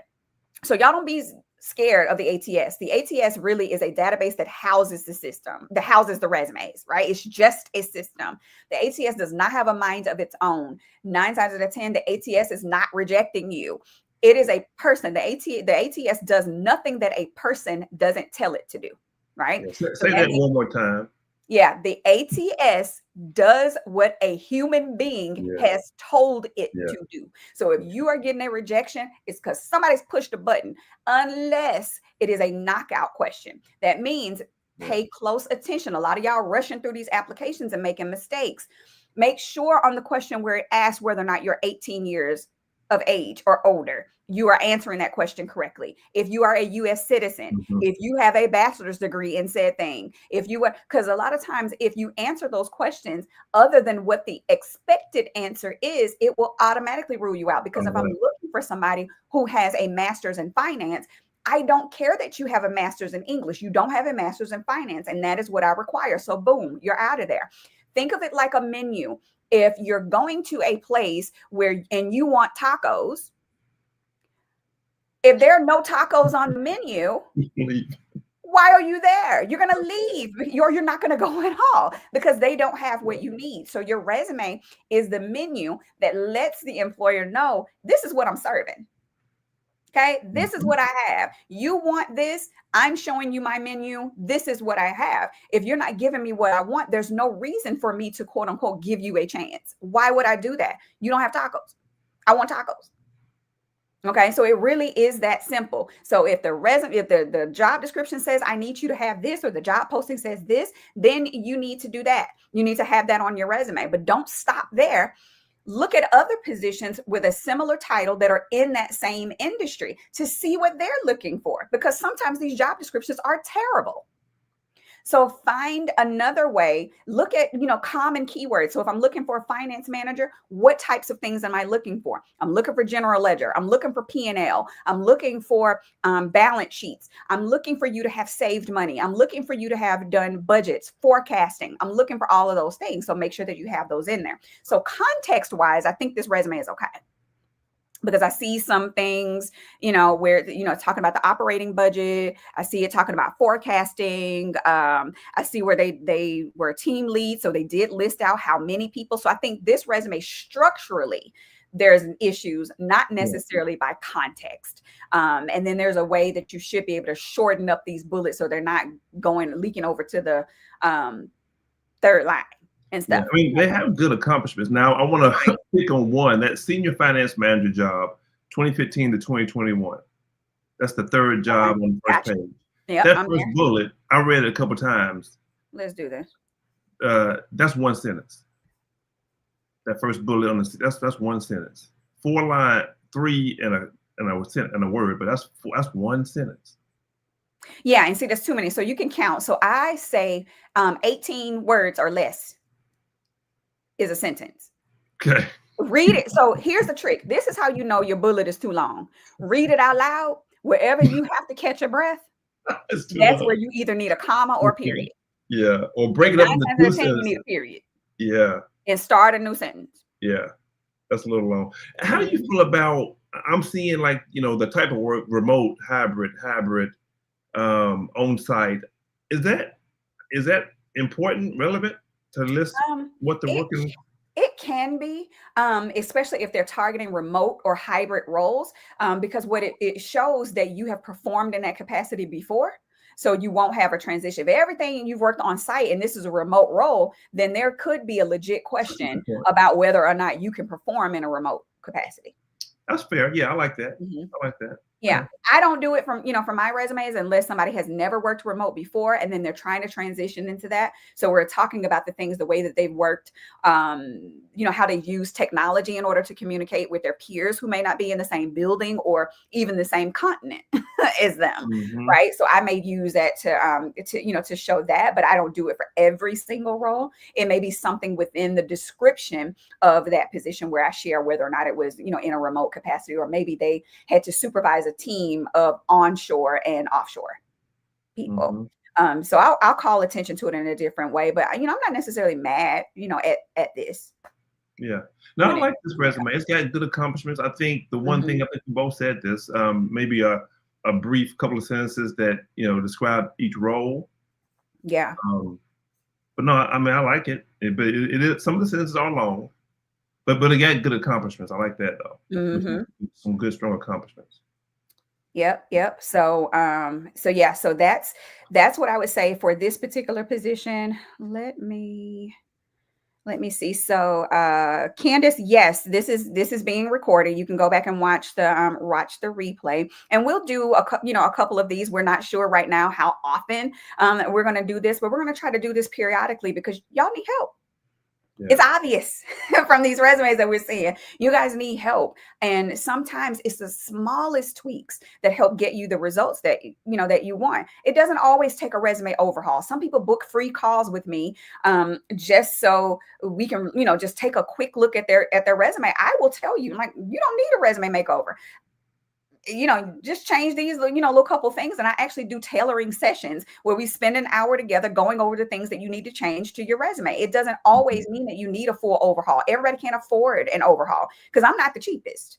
so y'all don't be scared of the ATS. The ATS really is a database that houses the system, that houses the resumes, right? It's just a system. The ATS does not have a mind of its own. 9 times out of 10, the ATS is not rejecting you. It is a person. The ATS does nothing that a person doesn't tell it to do, right? Yeah. So Say that that means, one more time. yeah, the ATS does what a human being Yeah. has told it Yeah. to do. So if you are getting a rejection, it's because somebody's pushed a button, unless it is a knockout question. That means Yeah. pay close attention. A lot of y'all rushing through these applications and making mistakes. Make sure on the question where it asks whether or not you're 18 years of age or older, you are answering that question correctly. If you are a US citizen, Mhm. if you have a bachelor's degree in said thing, if you were, because a lot of times if you answer those questions other than what the expected answer is, it will automatically rule you out. Because if I'm Right. looking for somebody who has a master's in finance, I don't care that you have a master's in English. You don't have a master's in finance, and that is what I require. So boom, you're out of there. Think of it like a menu. If you're going to a place and you want tacos, If there are no tacos on the menu, why are you there? You're going to leave. You're not going to go at all because they don't have what you need. So your resume is the menu that lets the employer know this is what I'm serving. Okay, this is what I have. You want this? I'm showing you my menu. This is what I have. If you're not giving me what I want, there's no reason for me to quote unquote give you a chance. Why would I do that? You don't have tacos. I want tacos. Okay, so it really is that simple. So if the job description says I need you to have this, or the job posting says this, then you need to do that. You need to have that on your resume, but don't stop there. Look at other positions with a similar title that are in that same industry to see what they're looking for, because sometimes these job descriptions are terrible. So find another way. Look at, common keywords. So if I'm looking for a finance manager, what types of things am I looking for? I'm looking for general ledger. I'm looking for P&L. I'm looking for balance sheets. I'm looking for you to have saved money. I'm looking for you to have done budgets, forecasting. I'm looking for all of those things. So make sure that you have those in there. So context wise, I think this resume is okay, because I see some things, where, talking about the operating budget. I see it talking about forecasting. I see where they were a team lead. So they did list out how many people. So I think this resume structurally, there's issues, not necessarily by context. And then there's a way that you should be able to shorten up these bullets so they're not leaking over to the third line and stuff. I mean, they have good accomplishments. Now, I want to pick on one, that senior finance manager job, 2015 to 2021. That's the third job on the first page. Yep, that first bullet, I read it a couple times. Let's do this. That's one sentence. That first bullet on that's one sentence. 4 line, 3 and a word, but that's one sentence. Yeah, and see, there's too many, so you can count. So I say 18 words or less is a sentence. Okay. Read it. So here's the trick. This is how you know your bullet is too long. Read it out loud. Wherever you have to catch your breath, that's where you either need a comma or a period. Yeah, or break it up into 2 sentences. You need a period. Yeah. And start a new sentence. Yeah, that's a little long. How do you feel about, I'm seeing like, the type of work, remote, hybrid, on-site. Is that important, relevant to list what they're working? It can be, especially if they're targeting remote or hybrid roles, because what it shows that you have performed in that capacity before. So you won't have a transition. If everything you've worked on site and this is a remote role, then there could be a legit question about whether or not you can perform in a remote capacity. That's fair. Yeah, I like that. I like that. Yeah, I don't do it from my resumes unless somebody has never worked remote before and then they're trying to transition into that. So we're talking about the things, the way that they've worked, how they use technology in order to communicate with their peers who may not be in the same building or even the same continent as them, right? So I may use that to show that, but I don't do it for every single role. It may be something within the description of that position where I share whether or not it was, in a remote capacity, or maybe they had to supervise a team of onshore and offshore people. So I'll call attention to it in a different way, but I'm not necessarily mad, at this. Yeah. No, I like this resume. It's got good accomplishments. I think the one thing, I think you both said this, maybe a brief couple of sentences that, describe each role. Yeah. But no, I mean, I like it. But it is, some of the sentences are long, but it got good accomplishments. I like that though. Some good, strong accomplishments. Yep. So that's what I would say for this particular position. Let me see. So Candace, yes, this is being recorded. You can go back and watch the replay, and we'll do a couple of these. We're not sure right now how often we're going to do this, but we're going to try to do this periodically because y'all need help. Yeah. It's obvious from these resumes that we're seeing. You guys need help. And sometimes it's the smallest tweaks that help get you the results that you want. It doesn't always take a resume overhaul. Some people book free calls with me just so we can, just take a quick look at their resume. I will tell you, like, you don't need a resume makeover. Just change these, little couple things. And I actually do tailoring sessions where we spend an hour together going over the things that you need to change to your resume. It doesn't always mean that you need a full overhaul. Everybody can't afford an overhaul because I'm not the cheapest.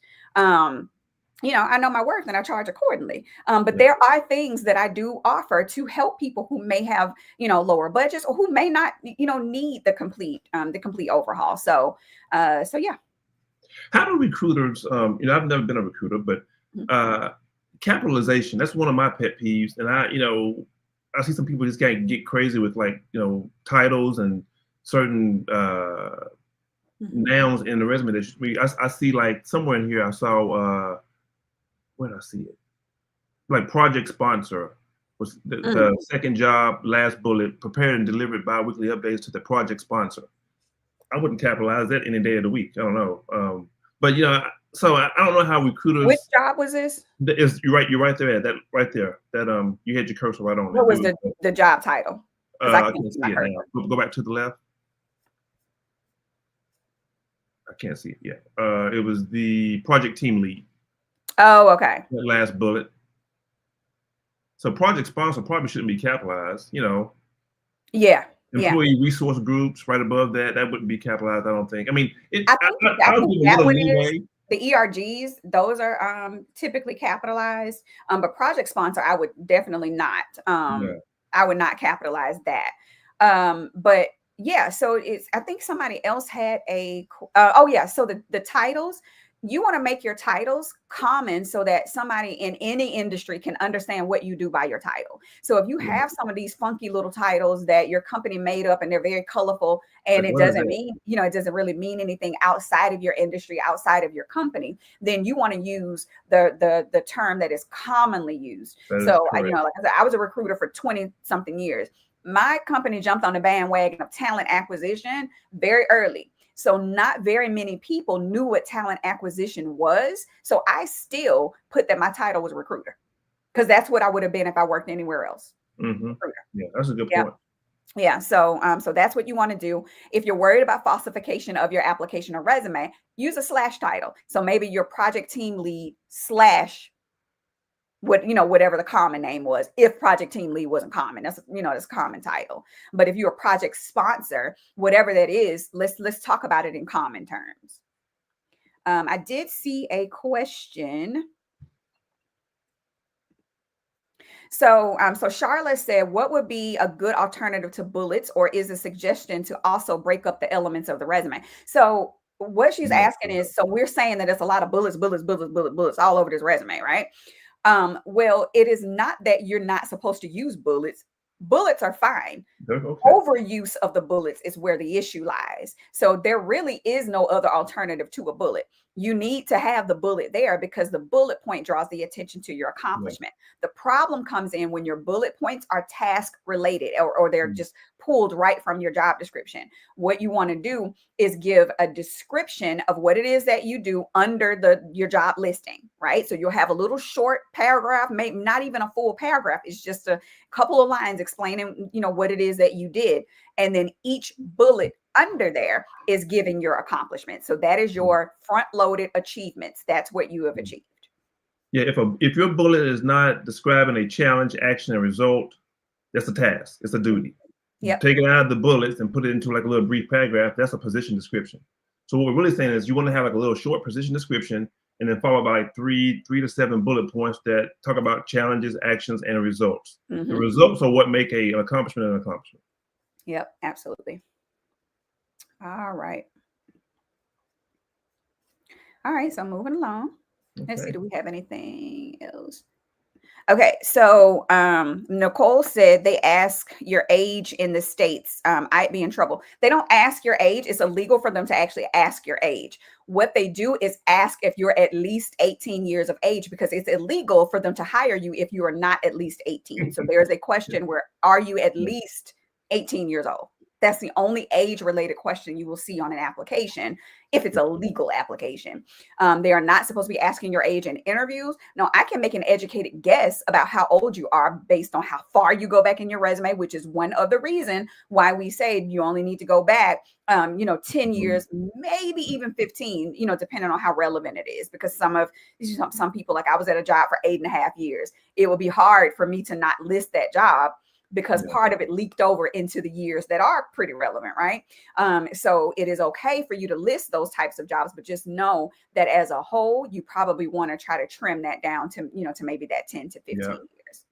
I know my worth and I charge accordingly. But Yeah. there are things that I do offer to help people who may have, lower budgets or who may not, need the complete overhaul. So yeah. How do recruiters, I've never been a recruiter, but Mhm. uh, capitalization, that's one of my pet peeves. And I see some people just can't get crazy with like, titles and certain Mhm. nouns in the resume. I see like somewhere in here, I saw, where did I see it? Like project sponsor was Mm. the second job, last bullet, prepared and delivered bi-weekly updates to the project sponsor. I wouldn't capitalize that any day of the week. I don't know. But so I don't know how Which recruiters job was this? you're right there at that right there. That you had your cursor right on it. What It was was the job title? Because I I can't can't see my see it now. cursor. Go back to the left. I can't see it yet. It was the project team lead. Oh, okay. That last bullet. So project sponsor probably shouldn't be capitalized. Yeah. Yeah. Employee resource groups right above that. That wouldn't be capitalized. I don't think. I mean, I I'll think give a that little one is leeway. the ERGs. Those are typically capitalized. But project sponsor, I would definitely not. Yeah. I would not capitalize that. But yeah, so I think somebody else had oh yeah, so the titles. You want to make your titles common so that somebody in any industry can understand what you do by your title. So if you Yeah. have some of these funky little titles that your company made up and they're very colorful, and Like it what is doesn't that? mean, it doesn't really mean anything outside of your industry, outside of your company, then you want to use the term that is commonly used. That is So correct. like I said, I was a recruiter for 20 something years. My company jumped on the bandwagon of talent acquisition very early. So not very many people knew what talent acquisition was. So I still put that my title was recruiter because that's what I would have been if I worked anywhere else. Hmm. Recruiter. Yeah, that's a good Yeah. point. Yeah. So that's what you want to do. If you're worried about falsification of your application or resume, use a slash title. So maybe your project team lead slash whatever the common name was. If project team lead wasn't common, that's a common title. But if you're a project sponsor, whatever that is, let's talk about it in common terms. I did see a question. So Charlotte said, what would be a good alternative to bullets, or is a suggestion to also break up the elements of the resume? So what she's Yeah. asking is, so we're saying that it's a lot of bullets, bullets, bullets, bullets, bullets all over this resume, right? Well, it is not that you're not supposed to use bullets. Bullets are fine. Okay. Overuse of the bullets is where the issue lies. So there really is no other alternative to a bullet. You need to have the bullet there because the bullet point draws the attention to your Yeah. accomplishment. The problem comes in when your bullet points are task related, or they're Mm. just pulled right from your job description. What you want to do is give a description of what it is that you do under your job listing, right? So you'll have a little short paragraph, maybe not even a full paragraph. It's just a couple of lines explaining, what it is that you did. And then each bullet under there is giving your accomplishment. So that is Mm. your front loaded achievements. That's what you have Mm. achieved. Yeah, if your bullet is not describing a challenge, action, and result, that's a task. It's a duty. You Yep. take it out of the bullets and put it into like a little brief paragraph. That's a position description. So what we're really saying is you want to have like a little short position description and then followed by like three to seven bullet points that talk about challenges, actions, and results. The Mm-hmm. results are what make an accomplishment an accomplishment. Yep. Absolutely. All right. All right. So moving along. Let's see. Okay. Do we have anything else? Okay, so Nicole said they ask your age in the States. I'd be in trouble. They don't ask your age. It's illegal for them to actually ask your age. What they do is ask if you're at least 18 years of age because it's illegal for them to hire you if you are not at least 18. So there's a question where are you at Yeah. least 18 years old? That's the only age related question you will see on an application if it's a legal application. They are not supposed to be asking your age in interviews. Now, I can make an educated guess about how old you are based on how far you go back in your resume, which is one other reason why we say you only need to go back, 10 Mhm. years, maybe even 15, depending on how relevant it is. Because some people, like I was at a job for 8.5 years. It would be hard for me to not list that job because part of it leaked over into the years that are pretty relevant, right? So it is okay for you to list those types of jobs, but just know that as a whole, you probably want to try to trim that down to, to maybe that 10 to 15 years.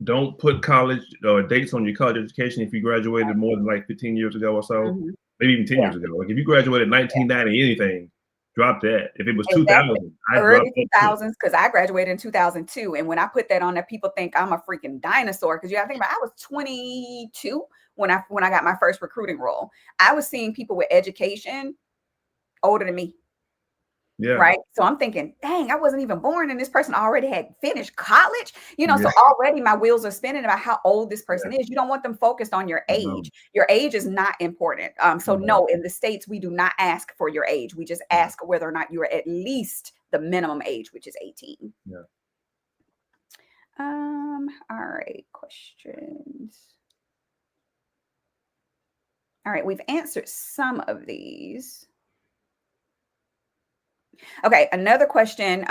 Don't put college or dates on your college education if you graduated more than like 15 years ago or so, maybe even 10 years ago. Like if you graduated 1990 anything, drop that. If it was 2000, I dropped early 2000s, because I graduated in 2002. And when I put that on there, people think I'm a freaking dinosaur. Because you got to think about, I was 22 when I got my first recruiting role. I was seeing people with education older than me. Yeah. Right. So I'm thinking, dang, I wasn't even born and this person already had finished college, so already my wheels are spinning about how old this person is. You don't want them focused on your age. Your age is not important. So no, in the States, we do not ask for your age. We just ask whether or not you are at least the minimum age, which is 18. Yeah. All right. Questions. All right. We've answered some of these. Okay, another question.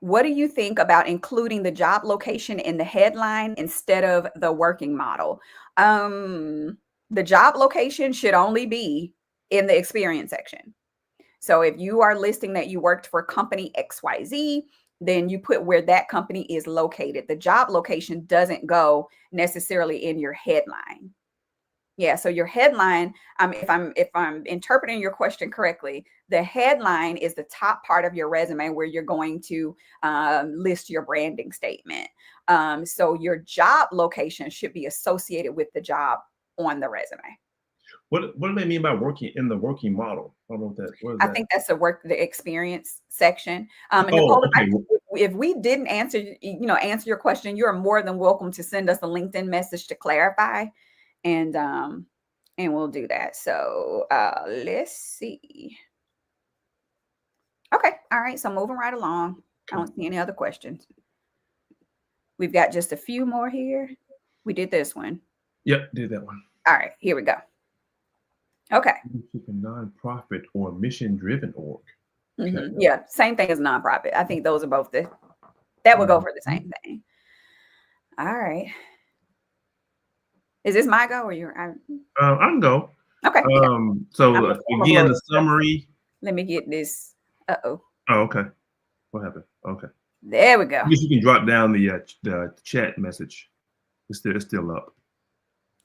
What do you think about including the job location in the headline instead of the working model? The job location should only be in the experience section. So if you are listing that you worked for company XYZ, then you put where that company is located. The job location doesn't go necessarily in your headline. Yeah, so your headline, if I'm interpreting your question correctly, the headline is the top part of your resume where you're going to list your branding statement. So your job location should be associated with the job on the resume. What do they mean by working in the working model? I don't know what that. I think that's the experience section. Nicole, okay. If we didn't answer your question, you are more than welcome to send us a LinkedIn message to clarify. And we'll do that. So let's see. Okay. All right. So moving right along. Okay. I don't see any other questions. We've got just a few more here. We did this one. Yep, did that one. All right. Here we go. Okay. A nonprofit or mission-driven org. Okay. Yeah. Same thing as nonprofit. I think those are both that would go for the same thing. All right. Is this my go or your? I can go. Okay. So again, the summary. Let me get this. Oh, okay. What happened? Okay. There we go. I guess you can drop down the chat message. It's still up.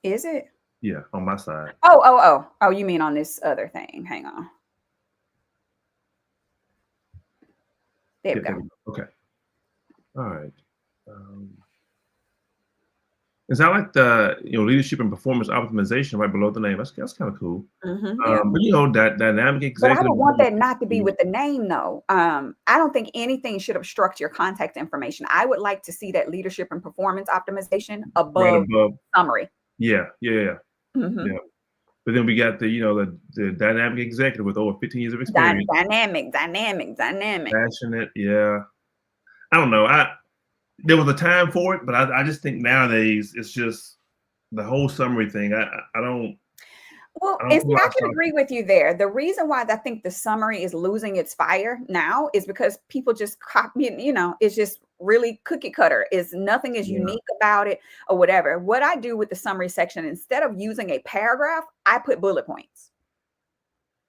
Is it? Yeah, on my side. Oh, you mean on this other thing? Hang on. There we go. Okay. All right. Is that like the leadership and performance optimization right below the name? That's kind of cool. Yeah. But that dynamic executive. But I would want that not to be with the name though. I don't think anything should obstruct your contact information. I would like to see that leadership and performance optimization above summary. Yeah. Yeah. But then we got the dynamic executive with over 15 years of experience. Dynamic. Passionate. Yeah. I don't know. There was a time for it, but I just think nowadays it's just the whole summary thing. I don't. Well, I can agree with you there. The reason why I think the summary is losing its fire now is because people just copy, it's just really cookie cutter. Nothing is unique about it or whatever. What I do with the summary section, instead of using a paragraph, I put bullet points.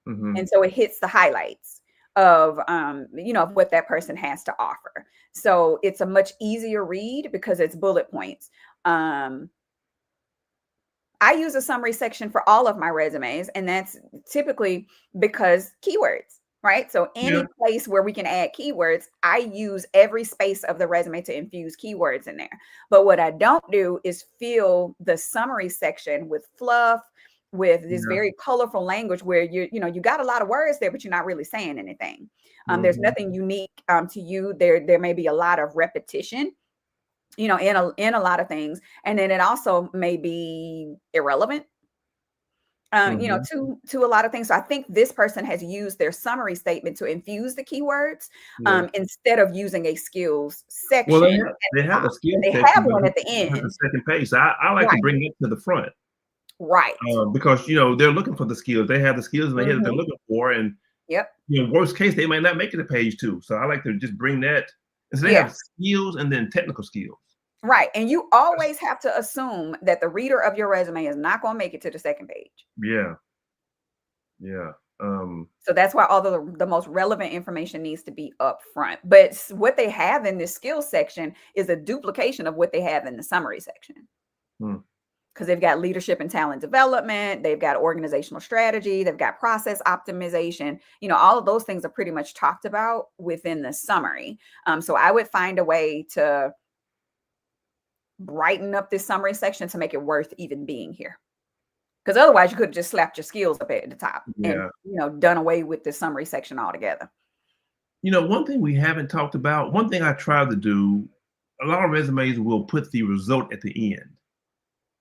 And so it hits the highlights of of what that person has to offer. So it's a much easier read because it's bullet points. I use a summary section for all of my resumes, and that's typically because keywords, right? So any place where we can add keywords, I use every space of the resume to infuse keywords in there. But what I don't do is fill the summary section with fluff, with this very colorful language where you got a lot of words there, but you're not really saying anything. There's nothing unique to you. There may be a lot of repetition, in a lot of things. And then it also may be irrelevant, to a lot of things. So I think this person has used their summary statement to infuse the keywords instead of using a skills section. Well, they have a skills section. They have one at the end. The second page. So I like to bring it to the front. Right. Because, they're looking for the skills. They have the skills in their head that they're looking for. And, worst case, they might not make it to page 2. So I like to just bring that. And so they have skills and then technical skills. Right. And you always have to assume that the reader of your resume is not going to make it to the second page. Yeah. Yeah. So that's why all the most relevant information needs to be up front. But what they have in this skills section is a duplication of what they have in the summary section. hmm. Because they've got leadership and talent development, they've got organizational strategy, they've got process optimization. All of those things are pretty much talked about within the summary. So I would find a way to brighten up this summary section to make it worth even being here. Because otherwise you could have just slapped your skills up at the top and, done away with the summary section altogether. One thing we haven't talked about, one thing I try to do, a lot of resumes will put the result at the end.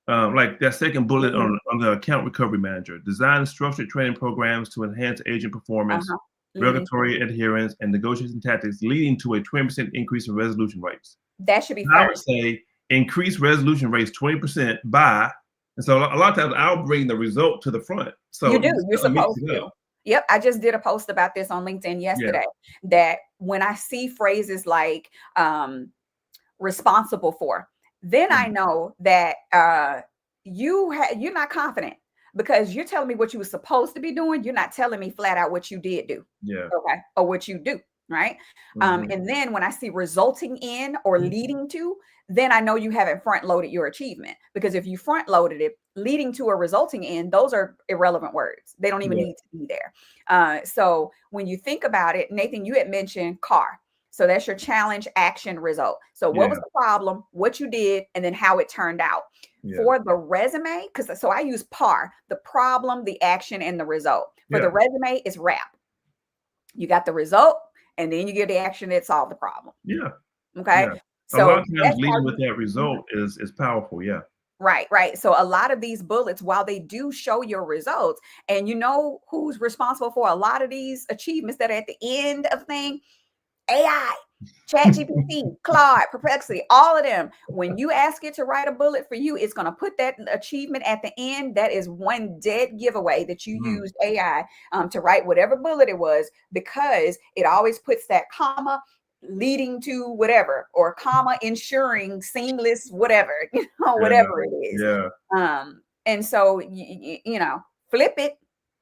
Like that second bullet on the account recovery manager, design structured training programs to enhance agent performance, regulatory adherence, and negotiation tactics leading to a 20% increase in resolution rates. That should be I would say increase resolution rates 20% by, and so a lot of times I'll bring the result to the front. So you do, you're supposed to. Yep, I just did a post about this on LinkedIn yesterday, that when I see phrases like responsible for, then I know that you're not confident, because you're telling me what you were supposed to be doing. You're not telling me flat out what you did do. Yeah. Okay. Or what you do. Right. And then when I see resulting in or leading to, then I know you haven't front loaded your achievement, because if you front loaded it, leading to or resulting in, those are irrelevant words. They don't even need to be there. So when you think about it, Nathan, you had mentioned CAR. So that's your challenge, action, result. So what was the problem, what you did, and then how it turned out. For the resume, so I use PAR, the problem, the action, and the result. For the resume, it's WRAP. You got the result, and then you get the action that solved the problem. Yeah. Okay. Yeah. So a lot of times leading with that result is powerful. Yeah. Right. So a lot of these bullets, while they do show your results, and you know who's responsible for a lot of these achievements that are at the end of thing, AI, ChatGPT, Claude, Perplexity, all of them. When you ask it to write a bullet for you, it's going to put that achievement at the end. That is one dead giveaway that you used AI to write whatever bullet it was, because it always puts that comma leading to whatever, or comma ensuring seamless whatever, whatever it is. And so, flip it.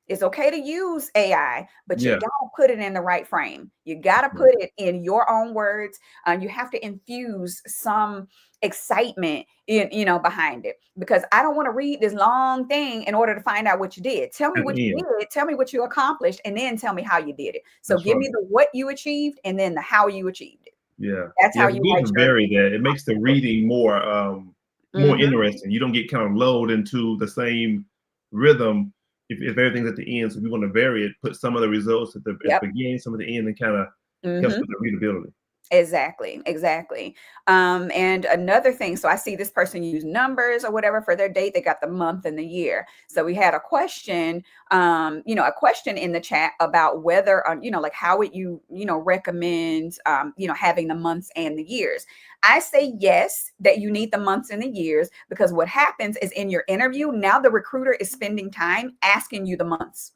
It's okay to use AI, but you got to put it in the right frame. You got to put it in your own words. You have to infuse some excitement behind it, because I don't want to read this long thing in order to find out what you did. Tell me what you did. Tell me what you accomplished, and then tell me how you did it. So give me the what you achieved and then the how you achieved it. Yeah, that's how you vary that. It makes the reading more interesting. You don't get kind of lulled into the same rhythm if everything's at the end. So we want to vary it, put some of the results at the beginning, some of the end, and kind of helps with the readability. Exactly. And another thing, so I see this person use numbers or whatever for their date. They got the month and the year. So we had a question, a question in the chat about whether, like how would you, recommend, having the months and the years. I say yes, that you need the months and the years, because what happens is in your interview, now the recruiter is spending time asking you the months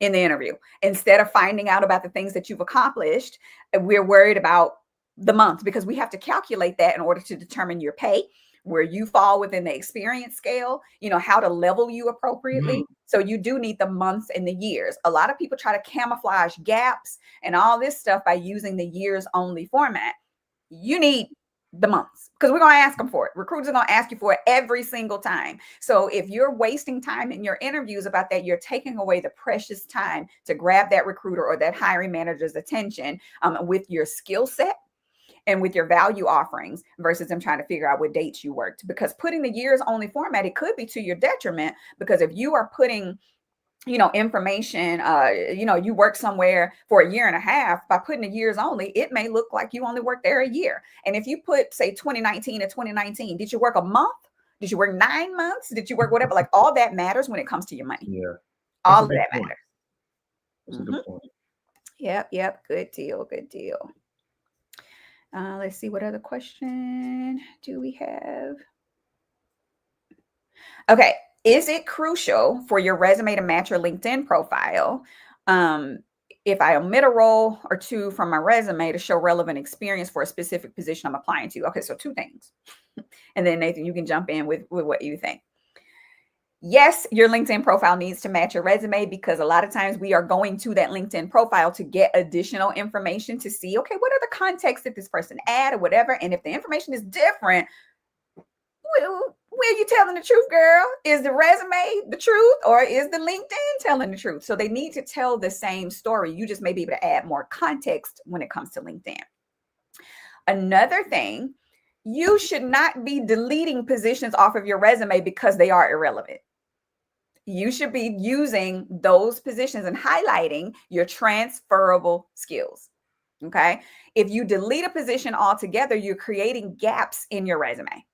in the interview. Instead of finding out about the things that you've accomplished, we're worried about the month, because we have to calculate that in order to determine your pay, where you fall within the experience scale, how to level you appropriately. So you do need the months and the years. A lot of people try to camouflage gaps and all this stuff by using the years only format. You need the months, because we're going to ask them for it. Recruiters are going to ask you for it every single time. So if you're wasting time in your interviews about that, you're taking away the precious time to grab that recruiter or that hiring manager's attention with your skill set and with your value offerings, versus them trying to figure out what dates you worked. Because putting the years only format, it could be to your detriment, because if you are putting information, you work somewhere for a year and a half, by putting the years only, it may look like you only worked there a year. And if you put, say, 2019 to 2019, did you work a month? Did you work 9 months? Did you work whatever? Like, all that matters when it comes to your money. Yeah. All of that matters. That's a good point. Yep. Good deal. Let's see, what other question do we have? Okay. Is it crucial for your resume to match your LinkedIn profile if I omit a role or two from my resume to show relevant experience for a specific position I'm applying to? Okay, so two things. And then Nathan, you can jump in with what you think. Yes, your LinkedIn profile needs to match your resume, because a lot of times we are going to that LinkedIn profile to get additional information to see, okay, what are the contexts that this person add or whatever. And if the information is different, where you telling the truth, girl? Is the resume the truth, or is the LinkedIn telling the truth? So they need to tell the same story. You just may be able to add more context when it comes to LinkedIn. Another thing, you should not be deleting positions off of your resume because they are irrelevant. You should be using those positions and highlighting your transferable skills. Okay. If you delete a position altogether, you're creating gaps in your resume.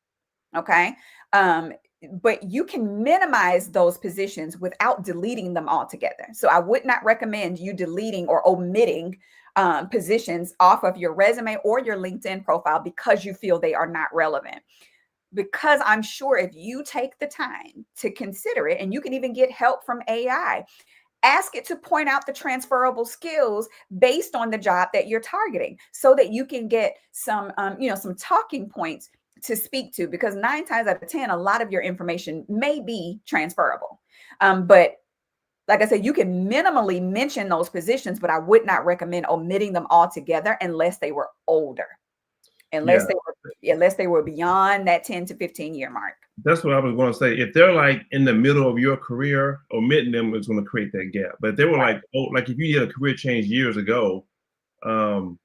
Okay. But you can minimize those positions without deleting them altogether. So I would not recommend you deleting or omitting positions off of your resume or your LinkedIn profile because you feel they are not relevant. Because I'm sure if you take the time to consider it, and you can even get help from AI, ask it to point out the transferable skills based on the job that you're targeting, so that you can get some, some talking points to speak to, because 9 times out of 10, a lot of your information may be transferable. But like I said, you can minimally mention those positions, but I would not recommend omitting them altogether unless they were older, unless they were beyond that 10 to 15 year mark. That's what I was going to say. If they're like in the middle of your career, omitting them is going to create that gap. But if they were like if you did a career change years ago, and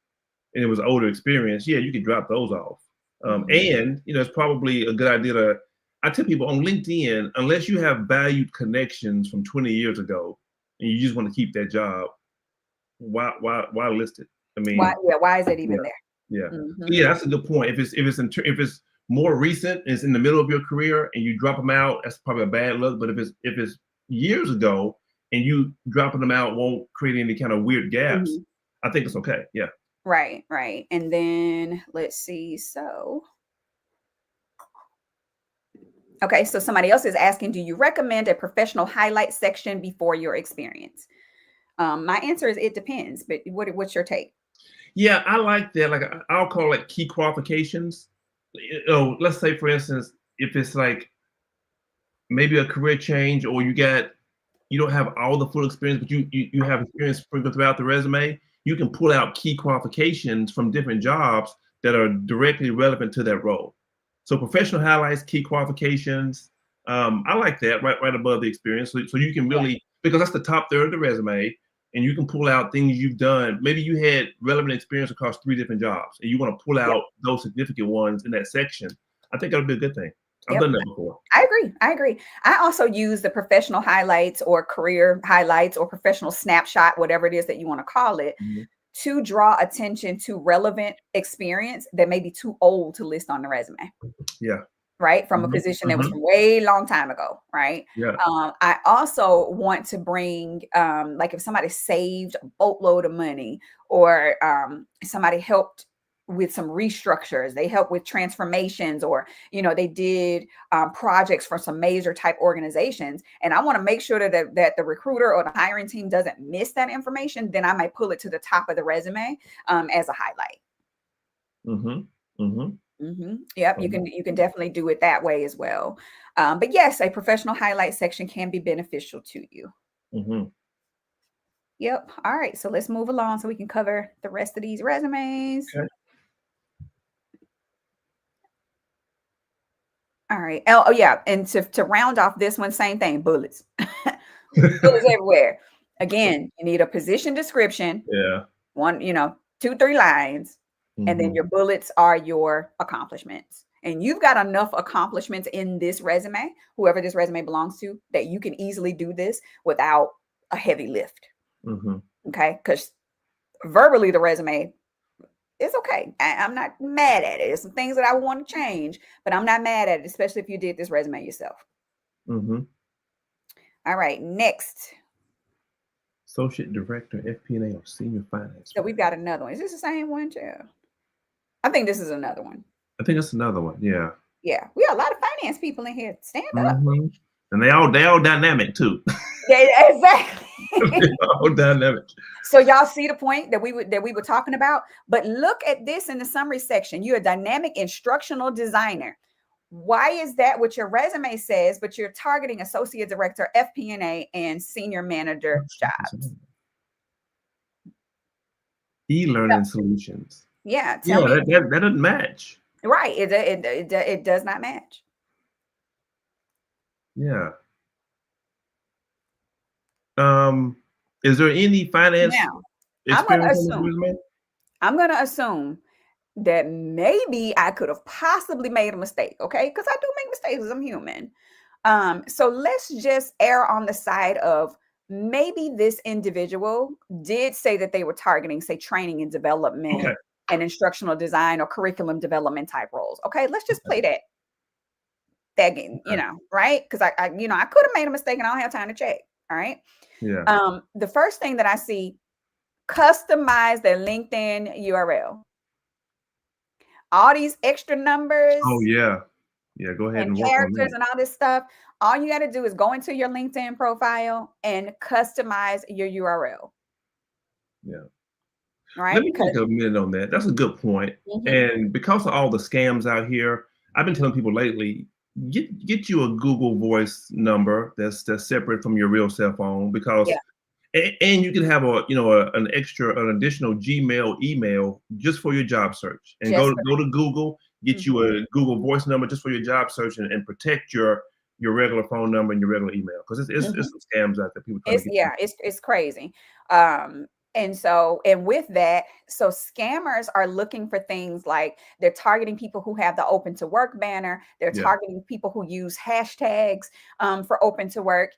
it was older experience, yeah, you could drop those off. And it's probably a good idea I tell people on LinkedIn, unless you have valued connections from 20 years ago and you just want to keep that job, why list it? I mean, why is it even there? Yeah. Yeah, that's a good point. If it's more recent, it's in the middle of your career and you drop them out, that's probably a bad look. But if it's years ago and you dropping them out won't create any kind of weird gaps, I think it's okay. Yeah. Right. And then let's see. So okay, so somebody else is asking, do you recommend a professional highlight section before your experience? My answer is it depends, but what's your take? Yeah, I like that. Like I'll call it key qualifications. Let's say for instance, if it's like maybe a career change, or you don't have all the full experience, but you have experience sprinkled throughout the resume, you can pull out key qualifications from different jobs that are directly relevant to that role. So professional highlights, key qualifications. I like that right above the experience. So you can really, because that's the top third of the resume, and you can pull out things you've done. Maybe you had relevant experience across 3 different jobs, and you want to pull out those significant ones in that section. I think that'll be a good thing. I've done that before. I agree. I also use the professional highlights or career highlights or professional snapshot, whatever it is that you want to call it, to draw attention to relevant experience that may be too old to list on the resume. Yeah. Right. From a position that was from way long time ago. Right. Yeah. I also want to bring, like if somebody saved a boatload of money, or somebody helped with some restructures, they help with transformations, or they did projects for some major type organizations, and I want to make sure that the recruiter or the hiring team doesn't miss that information, then I might pull it to the top of the resume as a highlight. Yep, you can definitely do it that way as well. But yes, a professional highlight section can be beneficial to you. Yep. All right, so let's move along so we can cover the rest of these resumes. Okay. All right. Oh yeah. And to round off this one, same thing, bullets. Bullets everywhere. Again, you need a position description. Yeah. 1, 2, 3 lines. And then your bullets are your accomplishments. And you've got enough accomplishments in this resume, whoever this resume belongs to, that you can easily do this without a heavy lift. Okay. Because verbally the resume, it's okay. I'm not mad at it. There's some things that I want to change, but I'm not mad at it, especially if you did this resume yourself. All right, next. Associate Director, FP&A, or Senior Finance. So we've got another one. Is this the same one too? I think this is another one. I think that's another one. Yeah. Yeah, we got a lot of finance people in here. Stand up. And they all dynamic too. Yeah, exactly. All dynamic. So y'all see the point that we were talking about. But look at this in the summary section. You're a dynamic instructional designer. Why is that what your resume says, but you're targeting associate director, FP&A, and senior manager jobs? E-learning solutions. Yeah, tell Yeah, me. that doesn't match. Right, it does not match. Yeah. Is there any finance Now, I'm going to experience on this assume. resume? I'm going to assume that maybe I could have possibly made a mistake, okay? Because I do make mistakes because I'm human. So let's just err on the side of maybe this individual did say that they were targeting, say, training and development Okay. and instructional design or curriculum development type roles. Okay, let's just play that game, right? Because I could have made a mistake and I don't have time to check. All right. Yeah. The first thing that I see, customize their LinkedIn URL. All these extra numbers Oh yeah. Yeah. Go ahead and and work on characters that. and all this stuff, all you got to do is go into your LinkedIn profile and customize your URL. Yeah. Let Right? me take a minute on that. That's a good point. Mhm. And because of all the scams out here, I've been telling people lately, get you a Google Voice number that's separate from your real cell phone, because Yeah. and you can have an additional Gmail email just for your job search, and Just go to Google, get you Mhm. a Google Voice number just for your job search, and protect your regular phone number and your regular email, because it's Mhm. some scams out there, people trying to get you. It's crazy. And with that, so scammers are looking for things like they're targeting people who have the open to work banner. They're Yeah, targeting people who use hashtags for open to work.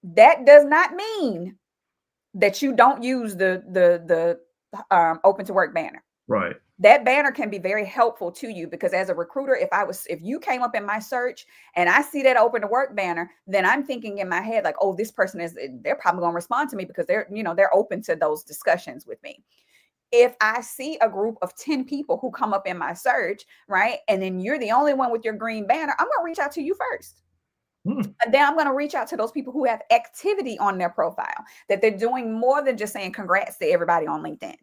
That does not mean that you don't use the open to work banner. right. That banner can be very helpful to you, because as a recruiter, if you came up in my search and I see that open to work banner, then I'm thinking in my head like, oh, this person they're probably going to respond to me because they're open to those discussions with me. If I see a group of 10 people who come up in my search, right, and then you're the only one with your green banner, I'm going to reach out to you first. Hmm. And then I'm going to reach out to those people who have activity on their profile, that they're doing more than just saying congrats to everybody on LinkedIn.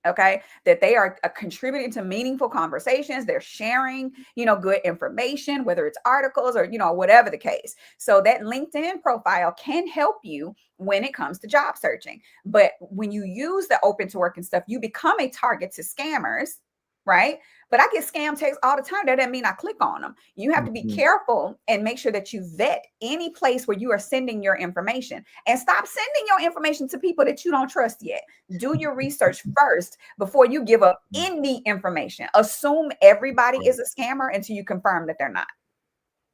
Okay, that they are contributing to meaningful conversations. They're sharing, good information, whether it's articles or, whatever the case. So that LinkedIn profile can help you when it comes to job searching. But when you use the open to work and stuff, you become a target to scammers, right? But I get scam texts all the time. That doesn't mean I click on them. You have to be Mhm. careful and make sure that you vet any place where you are sending your information, and stop sending your information to people that you don't trust yet. Do your research first before you give up any information. Assume everybody Right. is a scammer until you confirm that they're not.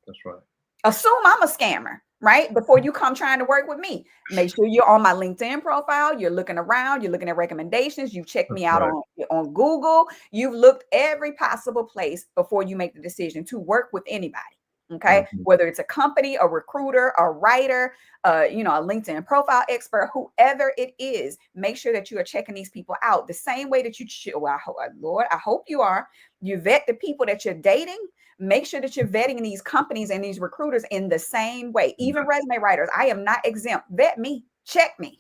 That's right. Assume I'm a scammer, right? Before you come trying to work with me. Make sure you're on my LinkedIn profile. You're looking around. You're looking at recommendations. You've checked That's me out right. on Google. You've looked every possible place before you make the decision to work with anybody. Okay, Mhm. whether it's a company, a recruiter, a writer, a LinkedIn profile expert, whoever it is, make sure that you are checking these people out the same way that you should. Well, Lord, I hope you are. You vet the people that you're dating. Make sure that you're vetting these companies and these recruiters in the same way. Even resume writers, I am not exempt. Vet me, check me,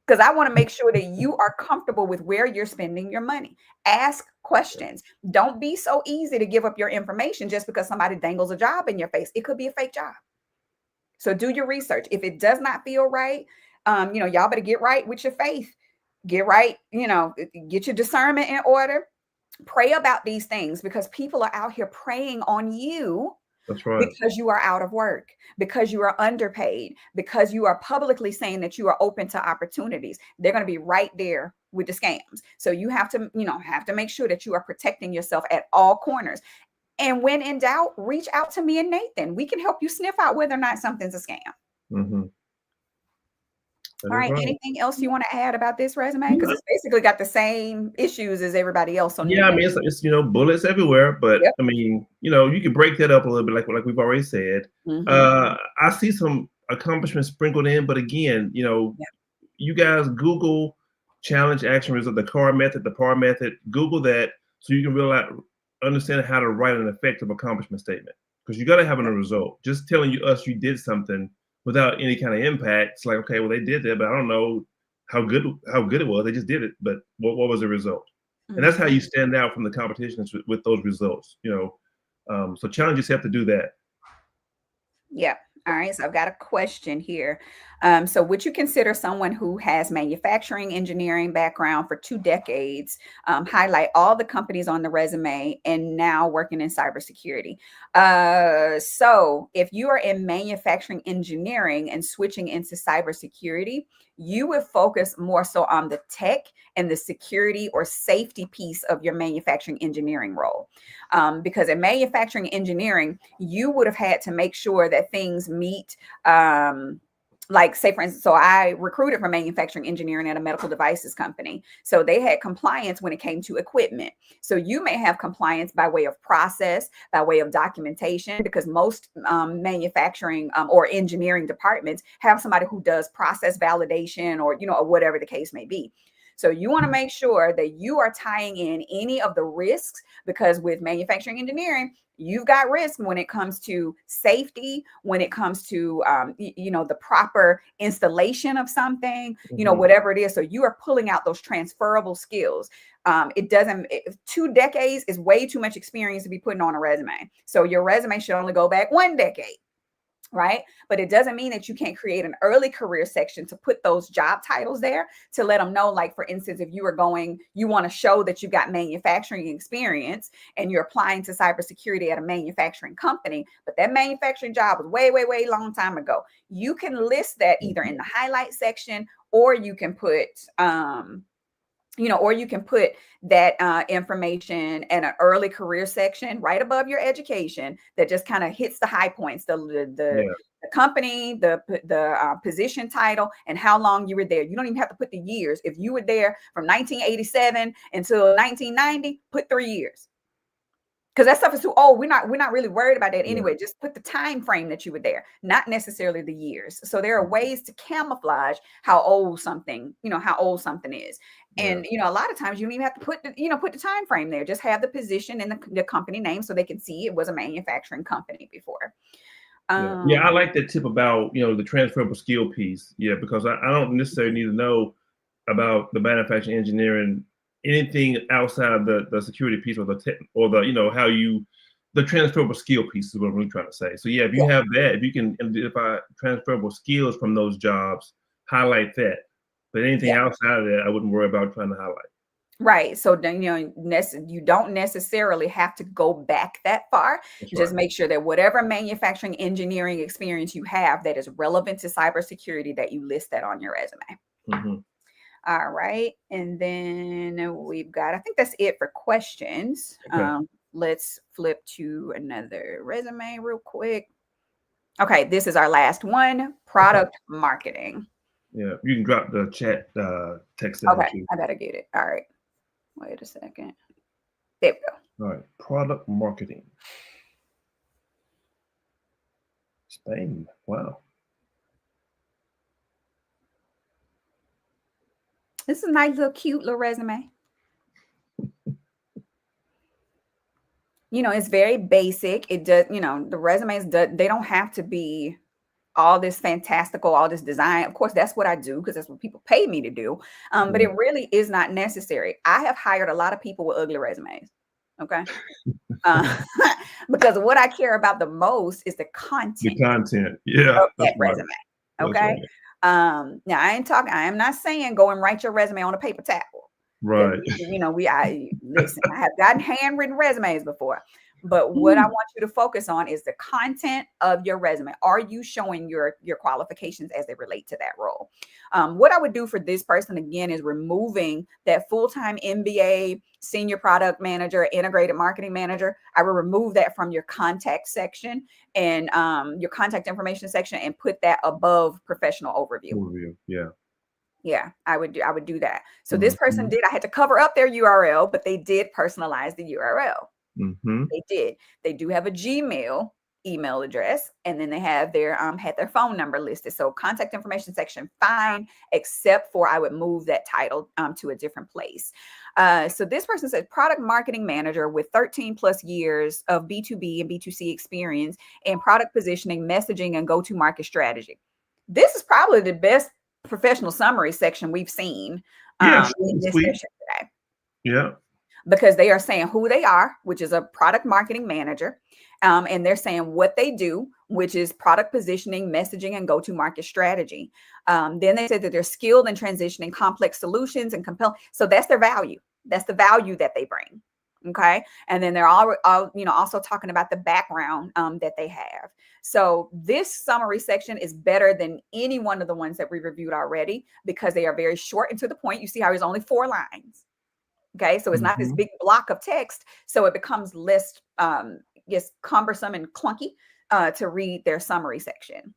because I want to make sure that you are comfortable with where you're spending your money. Ask questions. Don't be so easy to give up your information just because somebody dangles a job in your face. It could be a fake job. So do your research. If it does not feel right, y'all better get right with your faith. Get right, get your discernment in order. Pray about these things, because people are out here preying on you That's right. because you are out of work, because you are underpaid, because you are publicly saying that you are open to opportunities. They're going to be right there with the scams. So you have to make sure that you are protecting yourself at all corners. And when in doubt, reach out to me and Nathan. We can help you sniff out whether or not something's a scam. Hmm. That All is right. right. Anything else you want to add about this resume? Because it's basically got the same issues as everybody else on Yeah, I LinkedIn. mean, it's bullets everywhere, but Yep. I mean, you can break that up a little bit, like we've already said. Hmm. I see some accomplishments sprinkled in, but again, Yeah. you guys Google challenge action result, the CAR method, the PAR method. Google that so you can understand how to write an effective accomplishment statement, because you got to have a result. Just telling us you did something without any kind of impact. It's like, okay, well, they did that, but I don't know how good it was. They just did it, but what was the result? And that's how you stand out from the competitions with those results. So challenge yourself to do that. Yeah. All right. So I've got a question here. So would you consider someone who has manufacturing engineering background for 2 decades, highlight all the companies on the resume, and now working in cybersecurity? So if you are in manufacturing engineering and switching into cybersecurity, you would focus more so on the tech and the security or safety piece of your manufacturing engineering role. Because in manufacturing engineering, you would have had to make sure that things meet, like say for instance, so I recruited for manufacturing engineering at a medical devices company. So they had compliance when it came to equipment. So you may have compliance by way of process, by way of documentation, because most manufacturing or engineering departments have somebody who does process validation or whatever the case may be. So you want to make sure that you are tying in any of the risks, because with manufacturing engineering, you've got risk when it comes to safety, when it comes to the proper installation of something, whatever it is. So you are pulling out those transferable skills. It doesn't 2 decades is way too much experience to be putting on a resume. So your resume should only go back 1 decade. Right. But it doesn't mean that you can't create an early career section to put those job titles there to let them know, like, for instance, if you want to show that you've got manufacturing experience and you're applying to cybersecurity at a manufacturing company, but that manufacturing job was way, way, way long time ago. You can list that either in the highlight section, or you can put, that information in an early career section right above your education that just kind of hits the high points, the company, the position title, and how long you were there. You don't even have to put the years. If you were there from 1987 until 1990, put 3 years. Because that stuff is too old. We're not really worried about that anyway. Just put the time frame that you were there, not necessarily the years. So there are ways to camouflage how old something is. And a lot of times you don't even have to put the time frame there. Just have the position and the company name so they can see it was a manufacturing company before. I like that tip about the transferable skill piece. Yeah, because I don't necessarily need to know about the manufacturing engineering anything outside of the security piece or the transferable skill piece is what I'm really trying to say. So if you have that, if you can identify transferable skills from those jobs, highlight that. But anything outside of that, I wouldn't worry about trying to highlight. Right. So then, you don't necessarily have to go back that far. Just make sure that whatever manufacturing engineering experience you have that is relevant to cybersecurity, that you list that on your resume. All right. And then I think that's it for questions. Okay. Let's flip to another resume real quick. Okay. This is our last one, product marketing. Yeah. You can drop the chat text. Okay. I better get it. All right. Wait a second. There we go. All right. Product marketing. Spain. Wow. This is a nice little cute little resume. It's very basic. It does, the resumes, they don't have to be all this fantastical, all this design. Of course, that's what I do because that's what people pay me to do. But it really is not necessary. I have hired a lot of people with ugly resumes. Okay. Because what I care about the most is the content. The content. Yeah. Of that resume. Okay. Now I am not saying go and write your resume on a paper towel. Right. Listen, I have gotten handwritten resumes before, but what I want you to focus on is the content of your resume. Are you showing your qualifications as they relate to that role? What I would do for this person, again, is removing that full-time MBA, senior product manager, integrated marketing manager. I will remove that from your contact section and your contact information section and put that above professional overview. Yeah, I would do that. So this person I had to cover up their URL, but they did personalize the URL. They did. They do have a Gmail email address, and then they have had their phone number listed. So contact information section, fine, except for I would move that title to a different place. So this person said product marketing manager with 13 plus years of B2B and B2C experience in product positioning, messaging, and go-to-market strategy. This is probably the best professional summary section we've seen Yeah, short in and this sweet. session today, Yeah. because they are saying who they are, which is a product marketing manager. And they're saying what they do, which is product positioning, messaging, and go-to-market strategy. Then they said that they're skilled in transitioning complex solutions and compelling. So that's their value. That's the value that they bring. Okay. And then they're all also talking about the background that they have. So this summary section is better than any one of the ones that we reviewed already, because they are very short and to the point. You see how there's only 4 lines. Okay, so it's not this Mhm. big block of text, so it becomes less cumbersome and clunky to read their summary section.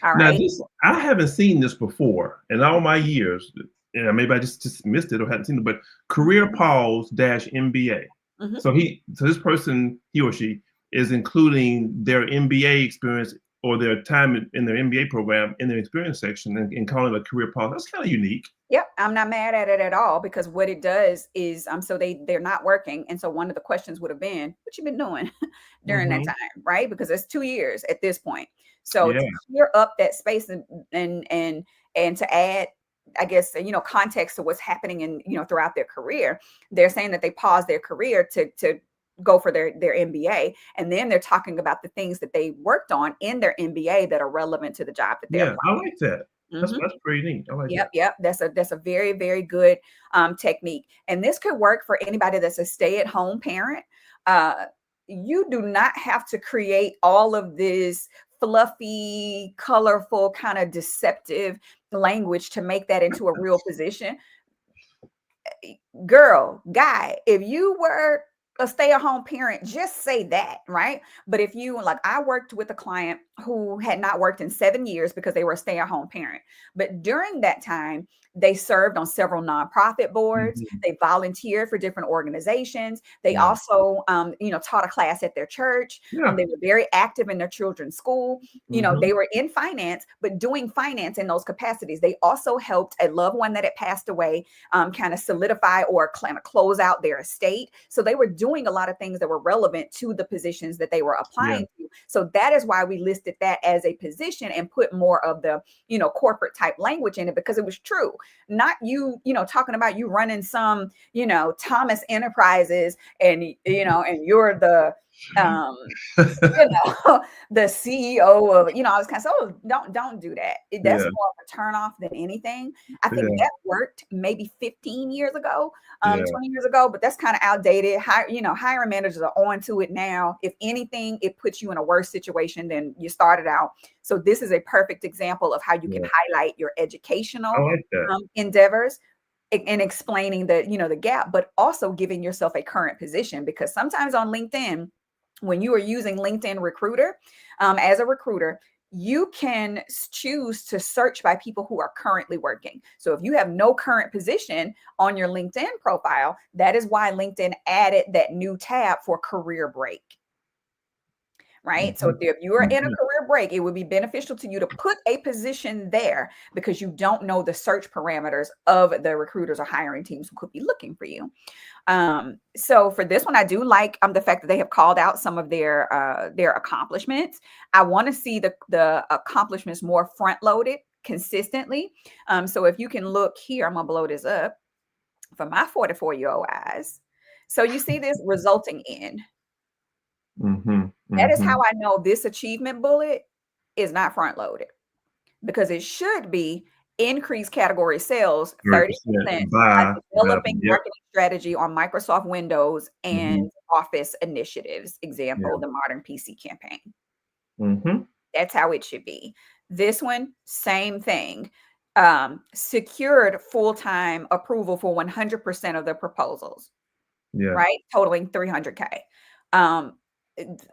All Now, right. this I haven't seen this before in all my years. Maybe I just missed it or hadn't seen it. But career pause dash MBA. Mm-hmm. So this person, he or she, is including their MBA experience or their time in their MBA program in their experience section and calling it a career pause. That's kind of unique. Yep, I'm not mad at it at all, because what it does is so they're not working, and so one of the questions would have been, what you been doing during that Hmm. time, right? Because it's 2 years at this point. So Yeah, to clear up that space and to add, I guess, context to what's happening in throughout their career, they're saying that they paused their career to go for their MBA, and then they're talking about the things that they worked on in their MBA that are relevant to the job that they're yeah, I like that. applying. That's pretty neat. I like Yep, that. yep. That's a very, very good technique. And this could work for anybody that's a stay-at-home parent. Uh, you do not have to create all of this fluffy, colorful, kind of deceptive language to make that into a real position. Girl, guy, if you were a stay-at-home parent, just say that, right? But if you, like, I worked with a client who had not worked in 7 years because they were a stay-at-home parent. But during that time, they served on several nonprofit boards. Mhm. They volunteered for different organizations. They Yeah, also, taught a class at their church. yeah. They were very active in their children's school. Hmm. They were in finance, but doing finance in those capacities. They also helped a loved one that had passed away kind of solidify or kind of close out their estate. So they were doing a lot of things that were relevant to the positions that they were Yeah, applying to. So that is why we listed that as a position and put more of the, corporate type language in it, because it was true. Not you, talking about you running some, Thomas Enterprises, and you're the, um, the CEO of, I was kind of so, oh, don't do that. That's yeah, more of a turn off than anything. I think yeah, that worked maybe 15 years ago, yeah, 20 years ago, but that's kind of outdated. Hiring managers are on to it now. If anything, it puts you in a worse situation than you started out. So this is a perfect example of how you can yeah. highlight your I educational like that. endeavors and explaining the gap, but also giving yourself a current position, because sometimes on LinkedIn, when you are using LinkedIn Recruiter, as a recruiter, you can choose to search by people who are currently working. So if you have no current position on your LinkedIn profile, that is why LinkedIn added that new tab for career break. Right. So Mhm, if you are in a mhm. career break, it would be beneficial to you to put a position there, because you don't know the search parameters of the recruiters or hiring teams who could be looking for you. So for this one, I do like the fact that they have called out some of their accomplishments. I want to see the accomplishments more front loaded consistently. So if you can look here, I'm gonna blow this up for my 44-year-old eyes. So you see this resulting in. Mhm, That is how mhm. I know this achievement bullet is not front loaded, because it should be increased category sales 30% 30% by buy, developing yep. marketing strategy on Microsoft Windows and Mhm, Office initiatives. Example, yeah. the modern PC campaign. Mhm, That's how it should be. This one, same thing. Secured full-time approval for 100% of the proposals, yeah, right? Totaling 300K. Um,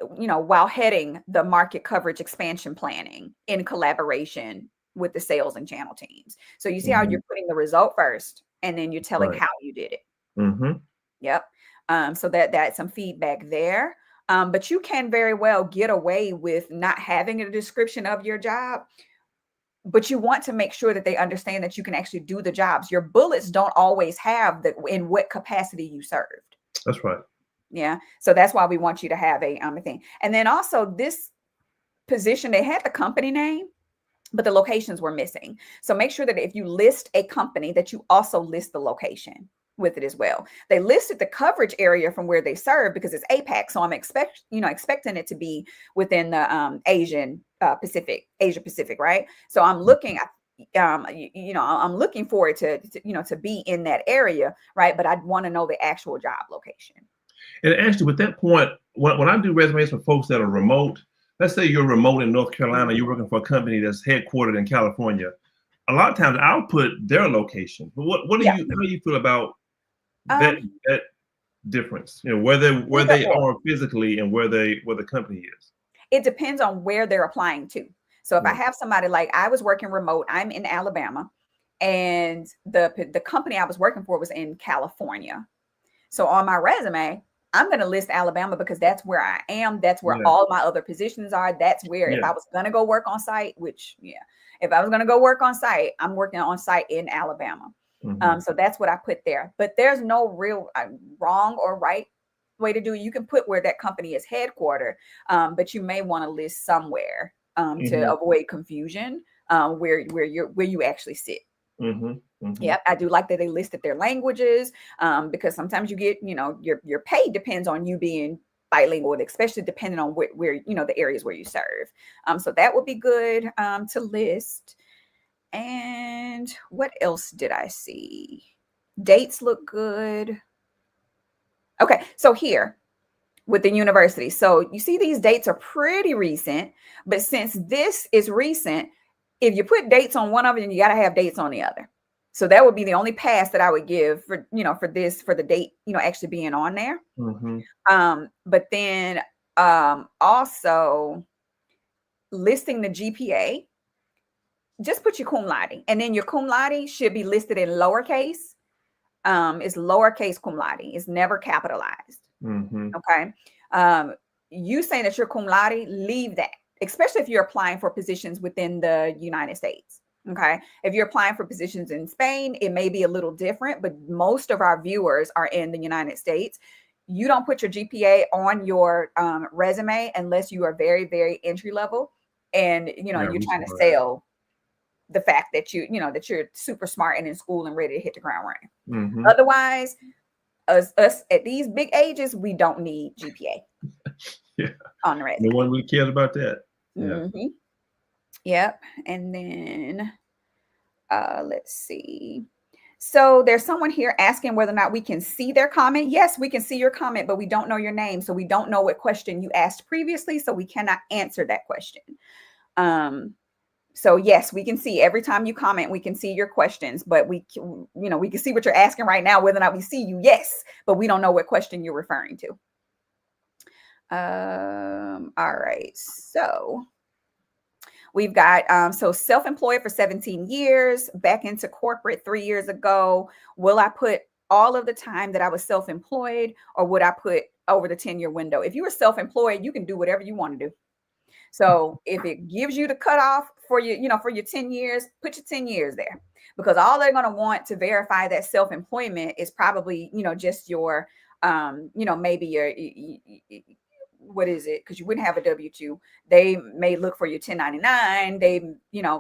while heading the market coverage expansion planning in collaboration with the sales and channel teams. So you see how mhm, you're putting the result first, and then you're telling right. how you did it. Mhm, Yep. So that's some feedback there. But you can very well get away with not having a description of your job, but you want to make sure that they understand that you can actually do the jobs. Your bullets don't always have the in what capacity you served. that's right. Yeah. So that's why we want you to have a thing. And then also this position, they had the company name, but the locations were missing. So make sure that if you list a company, that you also list the location with it as well. They listed the coverage area from where they serve because it's APAC. So I'm expecting it to be within the Asia Pacific, right? So I'm looking at I'm looking for it to be in that area, right? But I'd want to know the actual job location. And actually, with that point, when I do resumes for folks that are remote, let's say you're remote in North Carolina, you're working for a company that's headquartered in California. A lot of times, I'll put their location. But what do Yeah. you how do you feel about that Um, that difference? You know, where Either they or. are physically and where the company is. It depends on where they're applying to. So if I Yeah. have somebody, like I was working remote, I'm in Alabama, and the company I was working for was in California. So on my resume, I'm going to list Alabama because that's where I am. That's where Yeah. all my other positions are. That's where, if Yeah. I was going to go work on site, which, yeah, if I was going to go work on site, I'm working on site in Alabama. Hmm. So that's what I put there. But there's no real wrong or right way to do it. You can put where that company is headquartered, but you may want to list somewhere to Hmm. avoid confusion, where you actually sit. Hmm. Hmm. Yep, I do like that they listed their languages, because sometimes you get, your pay depends on you being bilingual, especially depending on where the areas where you serve. So that would be good to list. And what else did I see? Dates look good. Okay, so here with the university. So you see these dates are pretty recent, but since this is recent, if you put dates on one of them, you got to have dates on the other. So that would be the only pass that I would give for the date, actually being on there. Hmm. But then also listing the GPA, just put your cum laude, and then your cum laude should be listed in lowercase. It's lowercase cum laude. It's never capitalized. Hmm. Okay. You saying that you're cum laude, leave that, especially if you're applying for positions within the United States. Okay. If you're applying for positions in Spain, it may be a little different, but most of our viewers are in the United States. You don't put your GPA on your resume unless you are very, very entry level, and Yeah, you're we trying to saw that. sell the fact that that you're super smart and in school and ready to hit the ground running. Hmm. Otherwise, us at these big ages, we don't need GPA Yeah. on the No resume. one really cares about that. Yeah. Mm-hmm. Yep. And then let's see. So there's someone here asking whether or not we can see their comment. Yes, we can see your comment, but we don't know your name. So we don't know what question you asked previously. So we cannot answer that question. So yes, we can see every time you comment, we can see your questions, but we can see what you're asking right now, whether or not we see you. Yes, but we don't know what question you're referring to. All right. So we've got so self-employed for 17 years, back into corporate 3 years ago. Will I put all of the time that I was self-employed, or would I put over the 10-year window? If you were self-employed, you can do whatever you want to do. So if it gives you the cutoff for for your 10 years, put your 10 years there, because all they're going to want to verify that self-employment is probably, just your, maybe your, what is it? Because you wouldn't have a W-2. They may look for your 1099. They,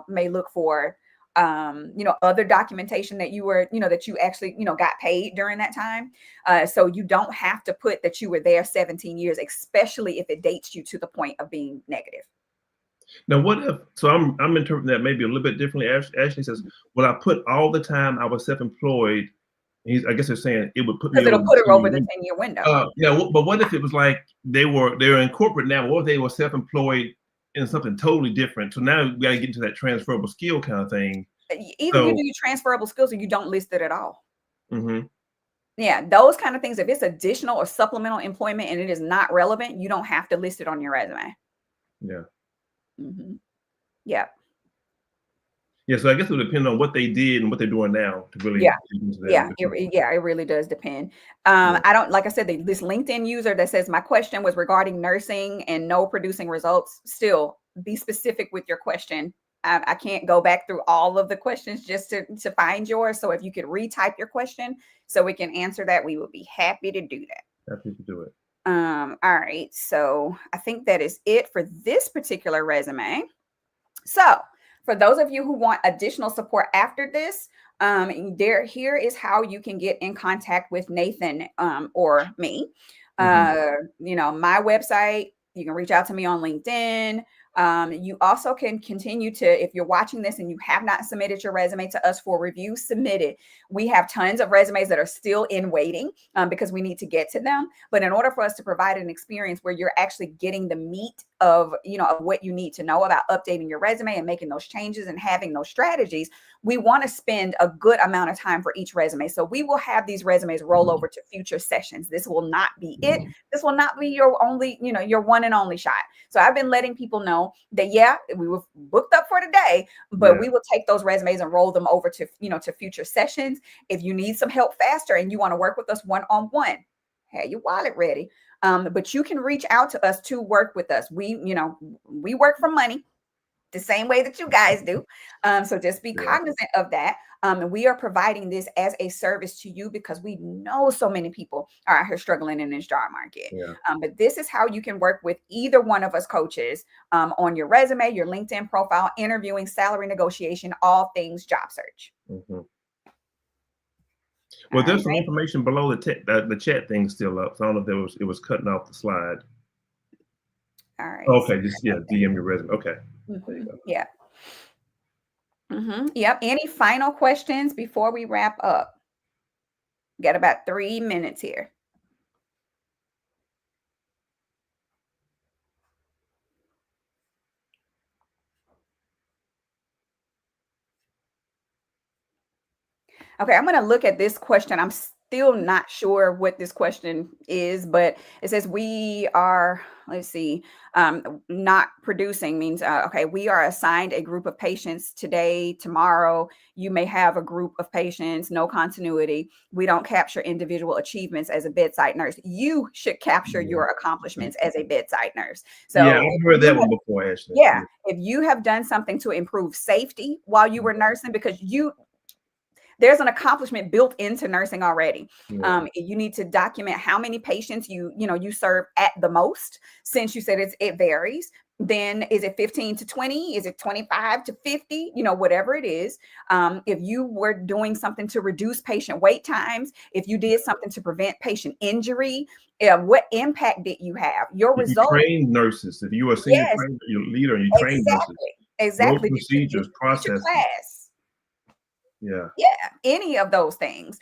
may look for, other documentation that you were, that you actually, got paid during that time. So you don't have to put that you were there 17 years, especially if it dates you to the point of being negative. Now, what if? So I'm interpreting that maybe a little bit differently. Ashley says, "Well, I put all the time I was self-employed." I guess they're saying it would put me Because over it'll the put her 10-year over the window. 10-year window. Yeah, but what if it was like they're in corporate now? What if they were self-employed in something totally different? So now we got to get into that transferable skill kind of thing. Either you So, do your transferable skills or you don't list it at all. hmm. Yeah, those kind of things. If it's additional or supplemental employment and it is not relevant, you don't have to list it on your resume. Yeah. Hmm. Yeah. Yeah, so I guess it would depend on what they did and what they're doing now to really Yeah. get into that. Yeah, it really does depend. Yeah. I don't, like I said, this LinkedIn user that says my question was regarding nursing and no producing results. Still, be specific with your question. I can't go back through all of the questions just to find yours. So if you could retype your question so we can answer that, we would be happy to do that. Happy to do it. All right. So I think that is it for this particular resume. So For those of you who want additional support after this, here is how you can get in contact with Nathan or me. My website, you can reach out to me on LinkedIn. You also can continue to, if you're watching this and you have not submitted your resume to us for review, submit it. We have tons of resumes that are still in waiting because we need to get to them. But in order for us to provide an experience where you're actually getting the meat of what you need to know about updating your resume and making those changes and having those strategies, we want to spend a good amount of time for each resume. So we will have these resumes roll over to future sessions. This will not be it. This will not be your only, your one and only shot. So I've been letting people know that, yeah, we were booked up for today, but we will take those resumes and roll them over to, to future sessions. If you need some help faster and you want to work with us one-on-one, have your wallet ready. But you can reach out to us to work with us. We work for money the same way that you guys do. So just be cognizant of that. We are providing this as a service to you because we know so many people are out here struggling in this job market. But this is how you can work with either one of us coaches on your resume, your LinkedIn profile, interviewing, salary negotiation, all things job search. Well, there's some information below the chat thing still up. So I don't know if it was cutting off the slide. All right. Okay, just DM your resume. Okay. Yeah. Yep. Any final questions before we wrap up? Got about 3 minutes here. Okay, I'm going to look at this question. I'm still not sure what this question is, but it says we are, let's see, not producing means, okay, we are assigned a group of patients today, tomorrow. You may have a group of patients, no continuity. We don't capture individual achievements as a bedside nurse. You should capture your accomplishments as a bedside nurse. So yeah, I've heard that one before, Ashley. Yeah, if you have done something to improve safety while you were nursing, because there's an accomplishment built into nursing already. You need to document how many patients you serve at the most, since you said it varies. Then is it 15 to 20? Is it 25 to 50? Whatever it is. If you were doing something to reduce patient wait times, if you did something to prevent patient injury, what impact did you have? Your results. You trained nurses. If you were a senior trainer, your leader, and you trained nurses. Exactly. Procedures, processes. Class. Yeah, any of those things.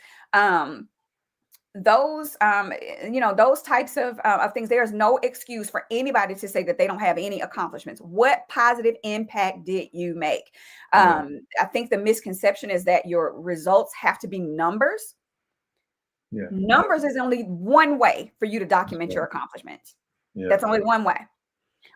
Those types of things. There's no excuse for anybody to say that they don't have any accomplishments. What positive impact did you make? I think the misconception is that your results have to be numbers. Numbers is only one way for you to document your accomplishments. That's only one way.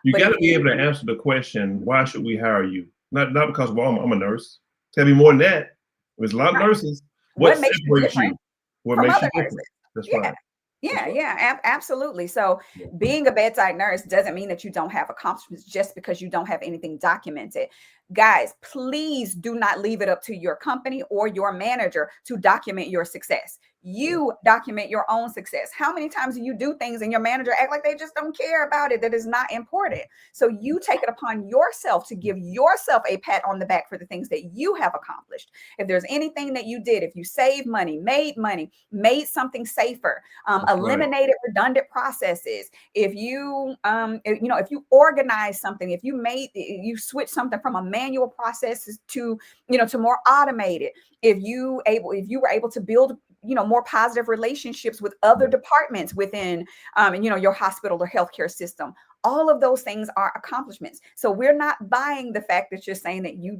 You got to be able to answer the question, why should we hire you? Not because, well, I'm a nurse. Tell me more than that. There's a lot of nurses. What makes you different? What makes you different? That's right. Absolutely. So being a bedside nurse doesn't mean that you don't have accomplishments just because you don't have anything documented. Guys, please do not leave it up to your company or your manager to document your success. You document your own success. How many times do you do things and your manager act like they just don't care about it? That is not important. So you take it upon yourself to give yourself a pat on the back for the things that you have accomplished. If there's anything that you did, if you saved money, made something safer, eliminated redundant processes, if you organize something, if you switch something from a manual processes to more automated, if you were able to build more positive relationships with other departments within your hospital or healthcare system, all of those things are accomplishments. So we're not buying the fact that you're saying that you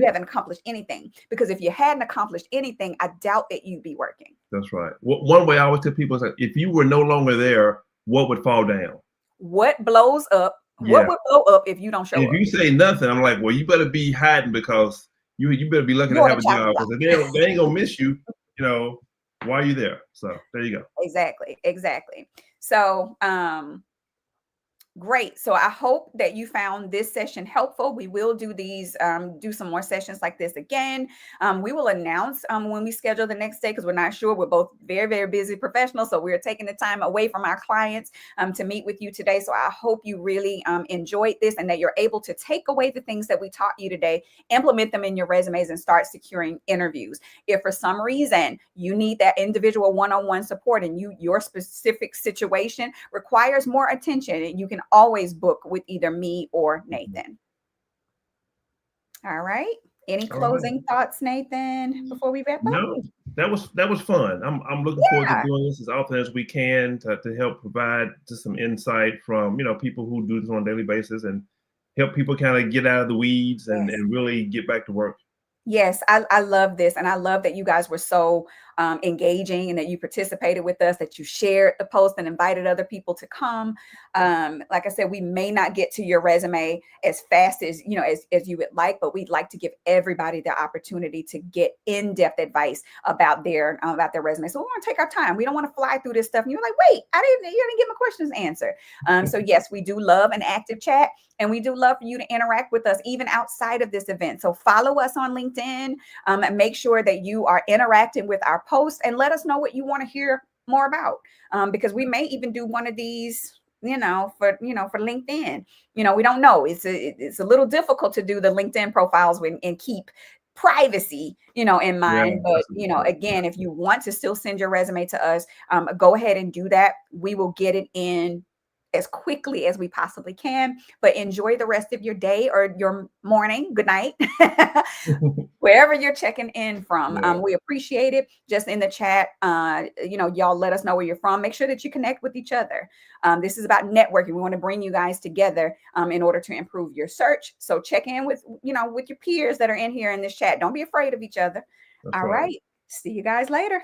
haven't accomplished anything, because if you hadn't accomplished anything, I doubt that you'd be working. That's right. One way I always tell people is that if you were no longer there, what would fall down? What blows up? What would blow up if you don't show up? If you say nothing, I'm like, well, you better be hiding, because you better be lucky to have a job, because they ain't gonna miss you. Why are you there? So there you go. Exactly. So Great. So I hope that you found this session helpful. We will do these, do some more sessions like this again. We will announce when we schedule the next day because we're not sure. We're both very, very busy professionals. So we're taking the time away from our clients to meet with you today. So I hope you really enjoyed this and that you're able to take away the things that we taught you today, implement them in your resumes, and start securing interviews. If for some reason you need that individual one-on-one support and your specific situation requires more attention, and you can always book with either me or Nathan. All right. Any All right. closing thoughts, Nathan, before we wrap up? No, that was fun. I'm looking forward to Yeah. doing this as often as we can to help provide just some insight from people who do this on a daily basis and help people kind of get out of the weeds Yes. and really get back to work. Yes, I love this. And I love that you guys were so engaging and that you participated with us, that you shared the post and invited other people to come. Like I said, we may not get to your resume as fast as, as you would like, but we'd like to give everybody the opportunity to get in-depth advice about their resume. So we want to take our time. We don't want to fly through this stuff. And you're like, wait, you didn't get my questions answered. So yes, we do love an active chat. And we do love for you to interact with us even outside of this event. So follow us on LinkedIn and make sure that you are interacting with our posts and let us know what you want to hear more about. Because we may even do one of these, for LinkedIn. We don't know. It's a little difficult to do the LinkedIn profiles and keep privacy, in mind. But, again, if you want to still send your resume to us, go ahead and do that. We will get it in as quickly as we possibly can, but enjoy the rest of your day or your morning. Good night, wherever you're checking in from. Yeah. We appreciate it. Just in the chat, y'all let us know where you're from. Make sure that you connect with each other. This is about networking. We want to bring you guys together in order to improve your search. So check in with your peers that are in here in this chat. Don't be afraid of each other. That's All right. right. See you guys later.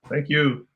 Thank you.